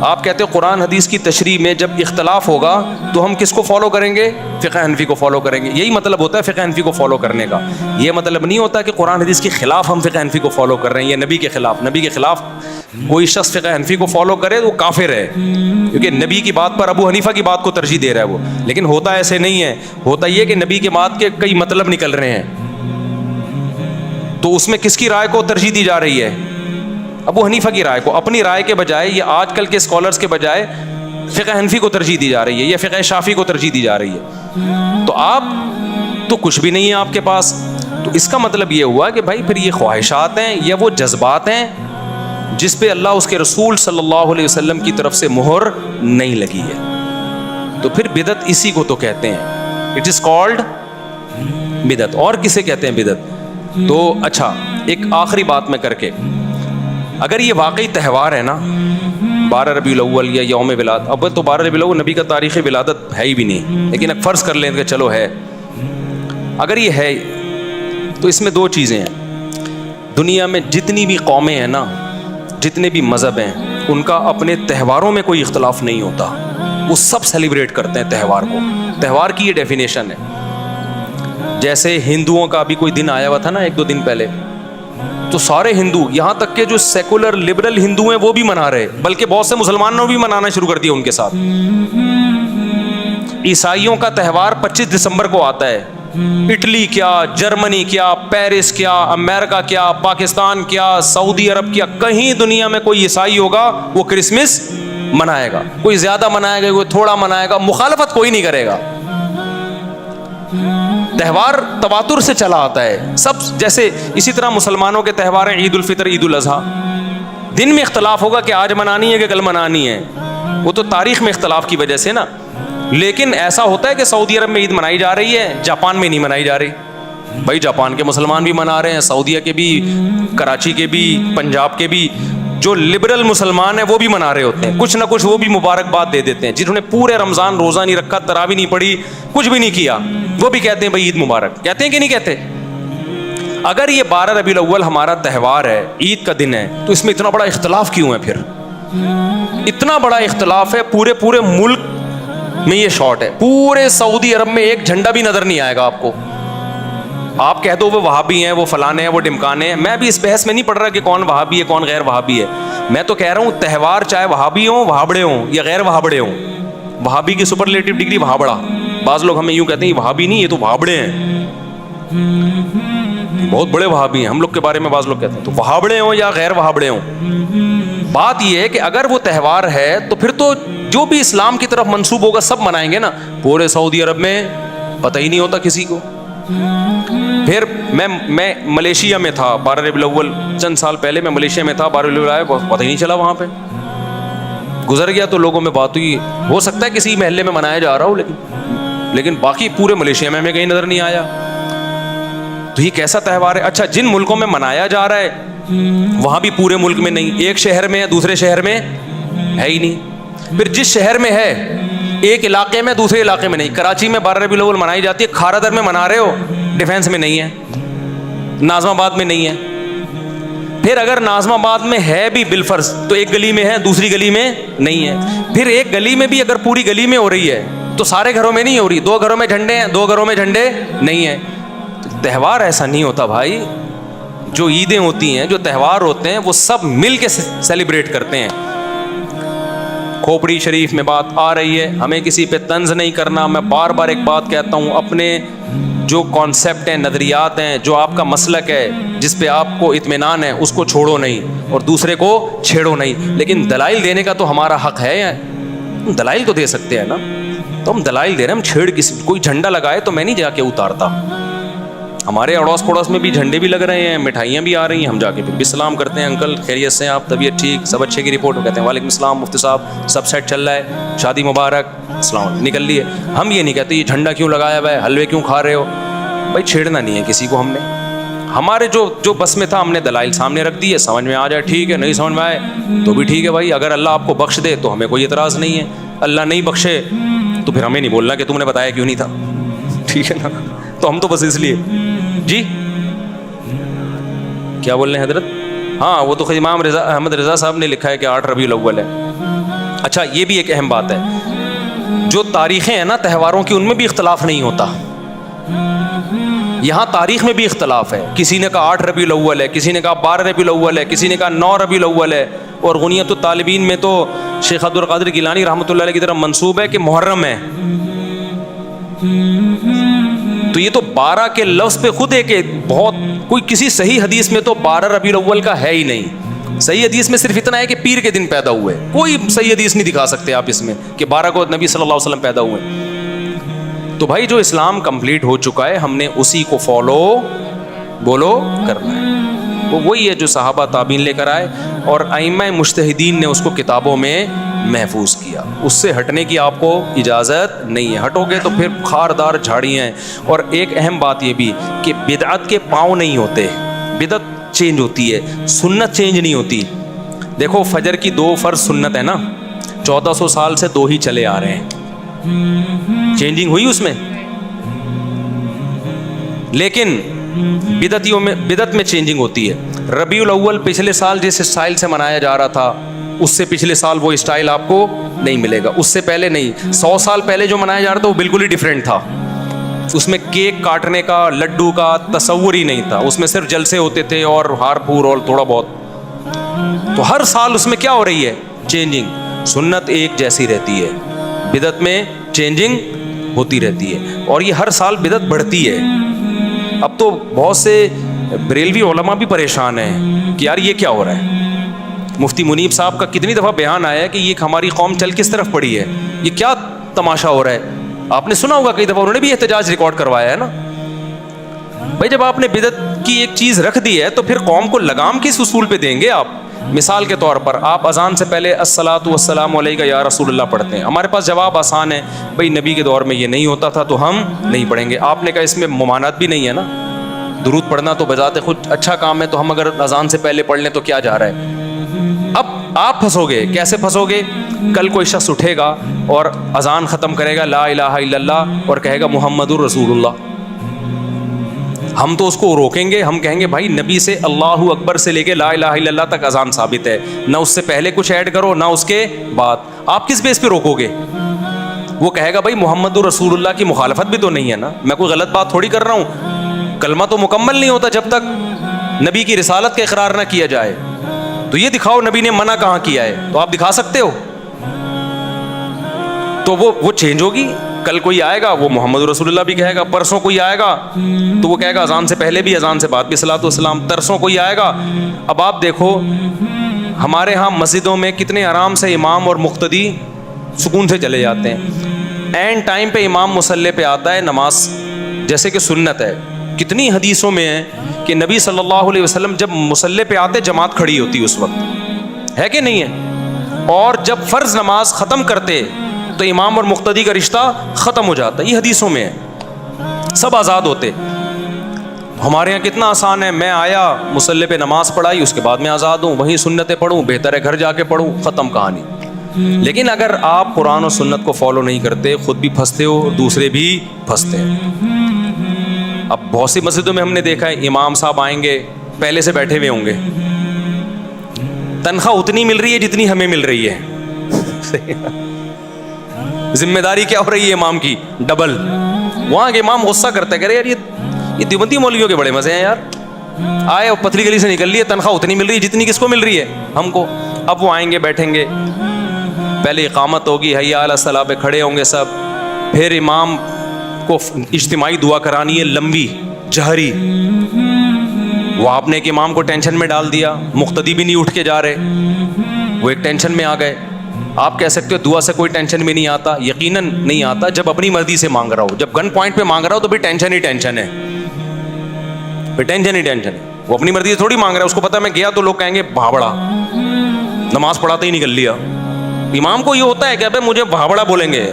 آپ کہتے ہو قرآن حدیث کی تشریح میں جب اختلاف ہوگا تو ہم کس کو فالو کریں گے؟ فقہ حنفی کو فالو کریں گے. یہی مطلب ہوتا ہے فقہ حنفی کو فالو کرنے کا. یہ مطلب نہیں ہوتا کہ قرآن حدیث کے خلاف ہم فقہ حنفی کو فالو کر رہے ہیں, یا نبی کے خلاف. نبی کے خلاف کوئی شخص فقہ حنفی کو فالو کرے تو وہ کافر ہے, کیونکہ نبی کی بات پر ابو حنیفہ کی بات کو ترجیح دے رہا ہے وہ. لیکن ہوتا ایسے نہیں ہے, ہوتا یہ کہ نبی کے بات کے کئی مطلب نکل رہے ہیں, تو اس میں کس کی رائے کو ترجیح دی جا رہی ہے؟ ابو حنیفہ کی رائے کو. اپنی رائے کے بجائے, یہ آج کل کے اسکالرس کے بجائے فقہ حنفی کو ترجیح دی جا رہی ہے, یا فقہ شافعی کو ترجیح دی جا رہی ہے. تو آپ تو کچھ بھی نہیں ہے آپ کے پاس. تو اس کا مطلب یہ ہوا کہ بھائی پھر یہ خواہشات ہیں یا وہ جذبات ہیں جس پہ اللہ اس کے رسول صلی اللہ علیہ وسلم کی طرف سے مہر نہیں لگی ہے. تو پھر بدعت اسی کو تو کہتے ہیں, اٹ از کالڈ بدعت. اور کسے کہتے ہیں بدعت؟ تو اچھا ایک آخری بات میں کر کے, اگر یہ واقعی تہوار ہے نا 12 ربیع الاول یا یوم ولادت, اب تو 12 ربیع الاول نبی کا تاریخ ولادت ہے ہی بھی نہیں, لیکن اب فرض کر لیں کہ چلو ہے. اگر یہ ہے تو اس میں دو چیزیں ہیں. دنیا میں جتنی بھی قومیں ہیں نا, جتنے بھی مذہب ہیں, ان کا اپنے تہواروں میں کوئی اختلاف نہیں ہوتا, وہ سب سیلیبریٹ کرتے ہیں تہوار کو. تہوار کی یہ ڈیفینیشن ہے. جیسے ہندوؤں کا بھی کوئی دن آیا ہوا تھا نا 1-2 دن پہلے, تو سارے ہندو, یہاں تک کہ جو سیکولر لبرل ہندو ہیں وہ بھی منا رہے, بلکہ بہت سے مسلمانوں بھی منانا شروع کر دیا ان کے ساتھ. عیسائیوں کا تہوار 25 دسمبر کو آتا ہے. اٹلی کیا, جرمنی کیا, پیرس کیا, امریکہ کیا, پاکستان کیا, سعودی عرب کیا, کہیں دنیا میں کوئی عیسائی ہوگا وہ کرسمس منائے گا. کوئی زیادہ منائے گا, کوئی تھوڑا منائے گا, مخالفت کوئی نہیں کرے گا. تہوار تواتر سے چلا آتا ہے سب. جیسے اسی طرح مسلمانوں کے تہوار ہیں عید الفطر, عید الاضحیٰ. دن میں اختلاف ہوگا کہ آج منانی ہے کہ کل منانی ہے, وہ تو تاریخ میں اختلاف کی وجہ سے نا. لیکن ایسا ہوتا ہے کہ سعودی عرب میں عید منائی جا رہی ہے, جاپان میں نہیں منائی جا رہی. بھائی جاپان کے مسلمان بھی منا رہے ہیں, سعودیہ کے بھی, کراچی کے بھی, پنجاب کے بھی. جو لبرل مسلمان ہیں وہ بھی منا رہے ہوتے ہیں, کچھ نہ کچھ وہ بھی مبارکباد دے دیتے ہیں. جنہوں نے پورے رمضان روزہ نہیں رکھا, تراویح نہیں پڑھی, کچھ بھی نہیں کیا, وہ بھی کہتے ہیں بھائی عید مبارک. کہتے ہیں کہ نہیں کہتے؟ اگر یہ 12 ربیع الاول ہمارا تہوار ہے, عید کا دن ہے, تو اس میں اتنا بڑا اختلاف کیوں ہے؟ پھر اتنا بڑا اختلاف ہے, پورے ملک میں یہ شارٹ ہے. پورے سعودی عرب میں ایک جھنڈا بھی نظر نہیں آئے گا آپ کو. آپ کہہ دو وہ وہابی ہیں، وہ فلانے ہیں، وہ ڈمکانے ہیں. میں ابھی اس بحث میں نہیں پڑھ رہا کہ کون وہابی ہے کون غیر وہابی ہے. میں تو کہہ رہا ہوں تہوار چاہے وہابی ہوں، وہابڑے ہوں یا غیر وہابڑے ہوں. وہابی کی سپرلیٹو ڈگری وہابڑا. بعض لوگ ہمیں یوں کہتے ہیں یہ وہابی نہیں، یہ تو وہابڑے ہیں، بہت بڑے وہابی ہیں ہم لوگ کے بارے میں بعض لوگ کہتے ہیں. تو وہابڑے ہوں یا غیر وہابڑے ہوں، بات یہ ہے کہ اگر وہ تہوار ہے تو پھر تو جو بھی اسلام کی طرف منسوب ہوگا سب منائیں گے نا. پورے سعودی عرب میں پتہ ہی نہیں ہوتا کسی کو. پھر میں ملیشیا میں تھا 12 ربیع الاول، چند سال پہلے میں ملیشیا میں تھا. 12 ربیع الاول پتہ ہی نہیں چلا، وہاں پہ گزر گیا تو لوگوں میں بات ہوئی. ہو سکتا ہے کسی محلے میں منایا جا رہا ہو، لیکن باقی پورے ملیشیا میں ہمیں کہیں نظر نہیں آیا. تو یہ کیسا تہوار ہے؟ اچھا جن ملکوں میں منایا جا رہا ہے وہاں بھی پورے ملک میں نہیں، ایک شہر میں ہے دوسرے شہر میں ہے ہی نہیں. پھر جس شہر میں ہے ایک علاقے میں دوسرے علاقے میں نہیں. کراچی میں 12 ربیع الاول منائی جاتی ہے، کھارا در میں منا رہے ہو، ڈیفینس میں نہیں ہے، ناظم آباد میں نہیں ہے. پھر اگر ناظم آباد میں ہے بھی بالفرض تو ایک گلی میں ہے دوسری گلی میں نہیں ہے. پھر ایک گلی میں بھی اگر پوری گلی میں ہو رہی ہے تو سارے گھروں میں نہیں ہو رہی. 2 گھروں میں جھنڈے ہیں، 2 گھروں میں جھنڈے نہیں ہیں. تہوار ایسا نہیں ہوتا بھائی. جو عیدیں ہوتی ہیں، جو تہوار ہوتے ہیں، وہ سب مل کے سیلیبریٹ کرتے ہیں. کھوپڑی شریف میں بات آ رہی ہے، ہمیں کسی پہ طنز نہیں کرنا. میں بار بار ایک بات کہتا ہوں، اپنے جو کانسیپٹ ہیں، نظریات ہیں، جو آپ کا مسلک ہے، جس پہ آپ کو اطمینان ہے، اس کو چھوڑو نہیں اور دوسرے کو چھیڑو نہیں. لیکن دلائل دینے کا تو ہمارا حق ہے. دلائل تو دے سکتے ہیں نا. تو ہم دلائل دے رہے ہیں، ہم چھیڑ کسی کوئی جھنڈا لگائے تو میں نہیں جا کے اتارتا. ہمارے اڑوس پڑوس میں بھی جھنڈے بھی لگ رہے ہیں، مٹھائیاں بھی آ رہی ہیں، ہم جا کے پھر بھی سلام کرتے ہیں. انکل خیریت سے ہیں آپ؟ طبیعت ٹھیک؟ سب اچھے کی رپورٹ. کہتے ہیں وعلیکم السلام مفتی صاحب، سب سیٹ چل رہا ہے، شادی مبارک، السلام علیکم، نکل لیے. ہم یہ نہیں کہتے یہ جھنڈا کیوں لگایا ہوا ہے، حلوے کیوں کھا رہے ہو. بھائی چھیڑنا نہیں ہے کسی کو. ہم نے ہمارے جو بس میں تھا ہم نے دلائل سامنے رکھ دیے. سمجھ میں آ جائے ٹھیک ہے، نہیں سمجھ میں آئے تو بھی ٹھیک ہے بھائی. اگر اللہ آپ کو بخش دے تو ہمیں کوئی اعتراض نہیں ہے. اللہ نہیں بخشے تو پھر ہمیں نہیں بولنا کہ تم نے بتایا کیوں نہیں تھا. ٹھیک ہے نا. تو ہم تو بس اس لیے جی کیا بول رہے ہیں حضرت؟ ہاں وہ تو امام احمد رضا صاحب نے لکھا ہے کہ 8 ربیع الاول ہے. اچھا یہ بھی ایک اہم بات ہے، جو تاریخیں ہیں نا تہواروں کی ان میں بھی اختلاف نہیں ہوتا. یہاں تاریخ میں بھی اختلاف ہے. کسی نے کہا 8 ربیع الاول ہے، کسی نے کہا 12 ربیع الاول ہے، کسی نے کہا 9 ربیع الاول ہے. اور غنیت الطالبین میں تو شیخ عبد القادر گیلانی رحمۃ اللہ علیہ کی طرف منسوب ہے کہ محرم ہے. تو یہ تو 12 کے لفظ پہ خود ہے کہ بہت کوئی کسی صحیح حدیث میں تو 12 ربیع الاول کا ہے ہی نہیں. صحیح حدیث میں صرف اتنا ہے کہ پیر کے دن پیدا ہوئے. کوئی صحیح حدیث نہیں دکھا سکتے آپ اس میں کہ 12 کو نبی صلی اللہ علیہ وسلم پیدا ہوئے. تو بھائی جو اسلام کمپلیٹ ہو چکا ہے ہم نے اسی کو فالو کرنا ہے. وہ وہی ہے جو صحابہ تابعین لے کر آئے اور ائمہ مجتہدین نے اس کو کتابوں میں محفوظ کیا. اس سے ہٹنے کی آپ کو اجازت نہیں ہے. ہٹو گے تو پھر خاردار جھاڑیاں ہیں. اور ایک اہم بات یہ بھی کہ بدعت کے پاؤں نہیں ہوتے. بدعت چینج ہوتی ہے، سنت چینج نہیں ہوتی. دیکھو فجر کی 2 فرض سنت ہے نا، 1400 سال سے 2 ہی چلے آ رہے ہیں. چینجنگ ہوئی اس میں، لیکن بدعت میں چینجنگ ہوتی ہے. ربیع الاول پچھلے سال جس اسٹائل سے منایا جا رہا تھا اس سے پچھلے سال وہ اسٹائل آپ کو نہیں ملے گا. اس سے پہلے نہیں، 100 سال پہلے جو منایا جا رہا تھا وہ بالکل ہی ڈیفرنٹ تھا. اس میں کیک کاٹنے کا، لڈو کا تصور ہی نہیں تھا. اس میں صرف جلسے ہوتے تھے اور ہار پھور اور تھوڑا بہت. تو ہر سال اس میں کیا ہو رہی ہے؟ چینجنگ. سنت ایک جیسی رہتی ہے، بدعت میں چینجنگ ہوتی رہتی ہے اور یہ ہر سال بدعت بڑھتی ہے. اب تو بہت سے بریلوی علماء بھی پریشان ہیں کہ یار یہ کیا ہو رہا ہے. مفتی منیب صاحب کا کتنی دفعہ بیان آیا ہے کہ یہ ہماری قوم چل کس طرف پڑی ہے، یہ کیا تماشا ہو رہا ہے. آپ نے سنا ہوگا کئی دفعہ انہوں نے بھی احتجاج ریکارڈ کروایا ہے نا. بھائی جب آپ نے بدعت کی ایک چیز رکھ دی ہے تو پھر قوم کو لگام کس اصول پہ دیں گے آپ؟ مثال کے طور پر آپ اذان سے پہلے الصلاۃ والسلام علیک یا رسول اللہ پڑھتے ہیں. ہمارے پاس جواب آسان ہے، بھائی نبی کے دور میں یہ نہیں ہوتا تھا تو ہم نہیں پڑھیں گے. آپ نے کہا اس میں ممانعت بھی نہیں ہے نا، درود پڑھنا تو بذات خود اچھا کام ہے، تو ہم اگر اذان سے پہلے پڑھ لیں تو کیا جا رہا ہے. اب آپ پھنسو گے. کیسے پھنسو گے؟ کل کوئی شخص اٹھے گا اور اذان ختم کرے گا لا الہ الا اللہ اور کہے گا محمد الرسول اللہ. ہم تو اس کو روکیں گے، ہم کہیں گے بھائی نبی سے اللہ اکبر سے لے کے لا الہ الا اللہ تک اذان ثابت ہے، نہ اس سے پہلے کچھ ایڈ کرو نہ اس کے بعد. آپ کس بیس پہ روکو گے؟ وہ کہے گا بھائی محمد الرسول اللہ کی مخالفت بھی تو نہیں ہے نا، میں کوئی غلط بات تھوڑی کر رہا ہوں. کلمہ تو مکمل نہیں ہوتا جب تک نبی کی رسالت کا اقرار نہ کیا جائے. تو یہ دکھاؤ نبی نے منع کہاں کیا ہے, تو آپ دکھا سکتے ہو؟ تو وہ چینج ہوگی. کل کوئی آئے گا وہ محمد رسول اللہ بھی کہے گا, پرسوں کوئی آئے گا تو وہ کہے گا اذان سے پہلے بھی اذان سے بعد بھی صلاۃ والسلام, ترسوں کوئی آئے گا. اب آپ دیکھو ہمارے ہاں مسجدوں میں کتنے آرام سے امام اور مقتدی سکون سے چلے جاتے ہیں. اینڈ ٹائم پہ امام مصلی پہ آتا ہے, نماز جیسے کہ سنت ہے. کتنی حدیثوں میں ہے کہ نبی صلی اللہ علیہ وسلم جب مصلی پہ آتے جماعت کھڑی ہوتی اس وقت, ہے کہ نہیں ہے؟ اور جب فرض نماز ختم کرتے تو امام اور مقتدی کا رشتہ ختم ہو جاتا. یہ حدیثوں میں ہے, سب آزاد ہوتے. ہمارے یہاں کتنا آسان ہے, میں آیا مصلی پہ نماز پڑھائی, اس کے بعد میں آزاد ہوں, وہیں سنتیں پڑھوں, بہتر ہے گھر جا کے پڑھوں, ختم کہانی. لیکن اگر آپ قرآن و سنت کو فالو نہیں کرتے, خود بھی پھنستے ہو, دوسرے بھی پھنستے ہیں. اب بہت سی مسجدوں میں ہم نے دیکھا ہے امام صاحب آئیں گے, پہلے سے بیٹھے ہوئے ہوں گے, تنخواہ اتنی مل رہی ہے جتنی ہمیں مل رہی ہے. ذمہ داری کیا ہو رہی ہے امام کی؟ ڈبل. وہاں کے امام غصہ کرتے کہہ رہے یار یہ دیوبندی مولویوں کے بڑے مزے ہیں یار, آئے اور پتلی گلی سے نکل لیے, تنخواہ اتنی مل رہی ہے جتنی کس کو مل رہی ہے؟ ہم کو. اب وہ آئیں گے, بیٹھیں گے, پہلے اقامت ہوگی, حی علی الصلاۃ پہ کھڑے ہوں گے سب, پھر امام کو اجتماعی دعا کرانی ہے لمبی جہری. وہ آپ نے ایک امام کو ٹینشن میں ڈال دیا, مقتدی بھی نہیں اٹھ کے جا رہے, وہ ایک ٹینشن میں آ گئے. آپ کہہ سکتے ہو دعا سے کوئی ٹینشن میں نہیں آتا, یقیناً نہیں آتا جب اپنی مرضی سے مانگ رہا ہو. جب گن پوائنٹ پہ مانگ رہا ہو تو بھی ٹینشن ہی ٹینشن ہے, پھر ٹینشن ہی ٹینشن ہے. وہ اپنی مرضی سے تھوڑی مانگ رہا ہے, اس کو پتا میں گیا تو لوگ کہیں گے بھابڑا, نماز پڑھاتے ہی نکل لیا. امام کو یہ ہوتا ہے کہ ابے مجھے بھابڑا بولیں گے,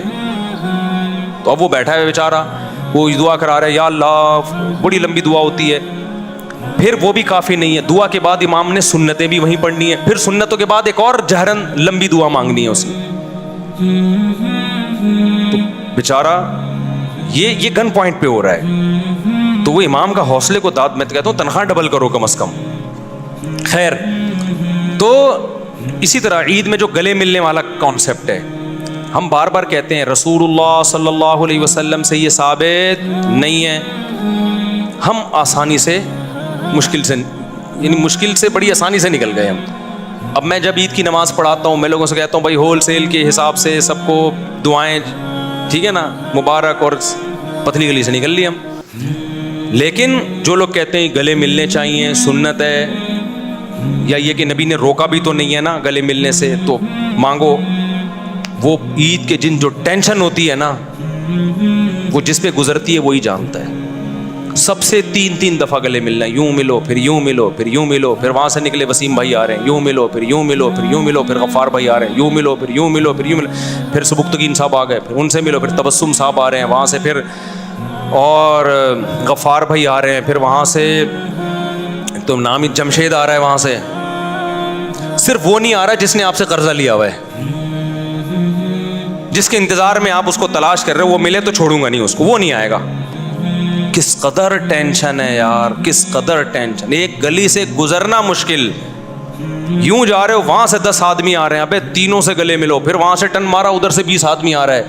تو اب وہ بیٹھا ہے بیچارہ, وہ دعا کرا رہا ہے یا اللہ, بڑی لمبی دعا ہوتی ہے. پھر وہ بھی کافی نہیں ہے, دعا کے بعد امام نے سنتیں بھی وہیں پڑھنی ہے, پھر سنتوں کے بعد ایک اور جہرن لمبی دعا مانگنی ہے اس نے. تو بیچارہ یہ گن پوائنٹ پہ ہو رہا ہے. تو وہ امام کا حوصلے کو داد, میں کہتا ہوں تنخواہ ڈبل کرو کم از کم. خیر, تو اسی طرح عید میں جو گلے ملنے والا کانسیپٹ ہے, ہم بار بار کہتے ہیں رسول اللہ صلی اللہ علیہ وسلم سے یہ ثابت نہیں ہے. ہم آسانی سے مشکل سے بڑی آسانی سے نکل گئے ہم. اب میں جب عید کی نماز پڑھاتا ہوں, میں لوگوں سے کہتا ہوں بھائی ہول سیل کے حساب سے سب کو دعائیں, ٹھیک ہے نا, مبارک, اور پتلی گلی سے نکل لی ہم. لیکن جو لوگ کہتے ہیں گلے ملنے چاہیے, سنت ہے, یا یہ کہ نبی نے روکا بھی تو نہیں ہے نا گلے ملنے سے, تو مانگو. وہ عید کے دن جو ٹینشن ہوتی ہے نا, وہ جس پہ گزرتی ہے وہی جانتا ہے. سب سے 3 دفعہ گلے ملنا ہے, یوں ملو, پھر یوں ملو, پھر یوں ملو, پھر وہاں سے نکلے وسیم بھائی آ رہے ہیں, یوں ملو, پھر یوں ملو, پھر یوں ملو, پھر غفار بھائی آ رہے ہیں, یوں ملو, پھر یوں ملو, پھر یوں ملو, پھر سبکتگین صاحب آ گئے, پھر ان سے ملو, پھر تبسم صاحب آ رہے ہیں وہاں سے, پھر اور غفار بھائی آ رہے ہیں, پھر وہاں سے تو نام جمشید آ رہا ہے وہاں سے. صرف وہ نہیں آ رہا جس نے آپ سے قرضہ لیا ہوا ہے, جس کے انتظار میں آپ اس کو تلاش کر رہے ہو, وہ ملے تو چھوڑوں گا نہیں اس کو, وہ نہیں آئے گا. کس قدر ٹینشن ہے یار, کس قدر ٹینشن. ایک گلی سے گزرنا مشکل, یوں جا رہے ہو وہاں سے 10 آدمی آ رہے ہیں, ابے تینوں سے گلے ملو, پھر وہاں سے ٹن مارا ادھر سے 20 آدمی آ رہا ہے,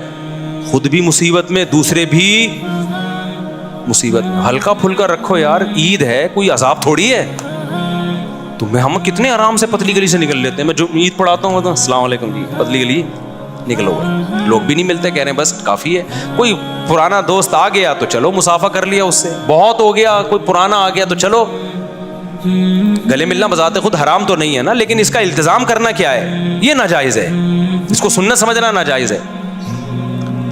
خود بھی مصیبت میں, دوسرے بھی مصیبت میں. ہلکا پھلکا رکھو یار, عید ہے, کوئی عذاب تھوڑی ہے. تو ہم کتنے آرام سے پتلی گلی سے نکل لیتے ہیں. میں جو عید پڑھاتا ہوں تو السلام علیکم جی, پتلی گلی نکلو گئے. لوگ بھی نہیں ملتے, کہہ رہے ہیں بس کافی ہے. کوئی پرانا دوست آ گیا تو چلو مصافحہ کر لیا اس سے, بہت ہو گیا, کوئی پرانا آ گیا تو چلو. گلے ملنا بذات خود حرام تو نہیں ہے نا, لیکن اس کا التزام کرنا کیا ہے, یہ ناجائز ہے. اس کو سنت سمجھنا ناجائز ہے.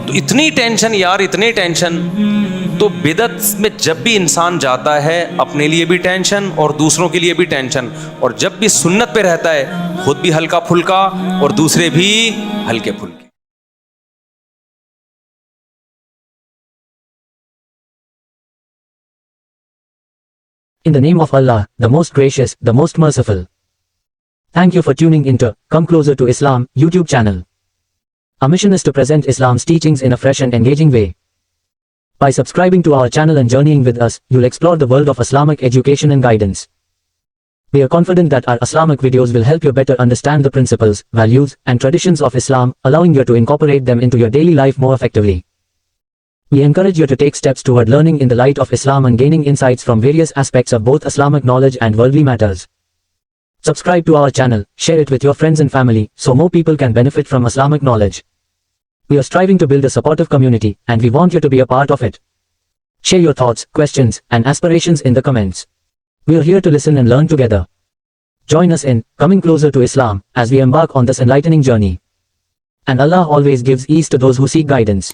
تو اتنی ٹینشن یار, اتنی ٹینشن. تو بدعت میں جب بھی انسان جاتا ہے اپنے لیے بھی ٹینشن اور دوسروں کے لیے بھی ٹینشن, اور جب بھی سنت پہ رہتا ہے خود بھی ہلکا پھلکا اور دوسرے بھی ہلکے پھلکے. In the name of Allah, the most gracious, the most merciful. Thank you for tuning into Come Closer to Islam YouTube channel. Our mission is to present Islam's teachings in a fresh and engaging way. By subscribing to our channel and journeying with us, you'll explore the world of Islamic education and guidance. We are confident that our Islamic videos will help you better understand the principles, values, and traditions of Islam, allowing you to incorporate them into your daily life more effectively. We encourage you to take steps toward learning in the light of Islam and gaining insights from various aspects of both Islamic knowledge and worldly matters. Subscribe to our channel, share it with your friends and family, so more people can benefit from Islamic knowledge. We are striving to build a supportive community, and we want you to be a part of it. Share your thoughts, questions, and aspirations in the comments. We are here to listen and learn together. Join us in Coming Closer to Islam as we embark on this enlightening journey. And Allah always gives ease to those who seek guidance.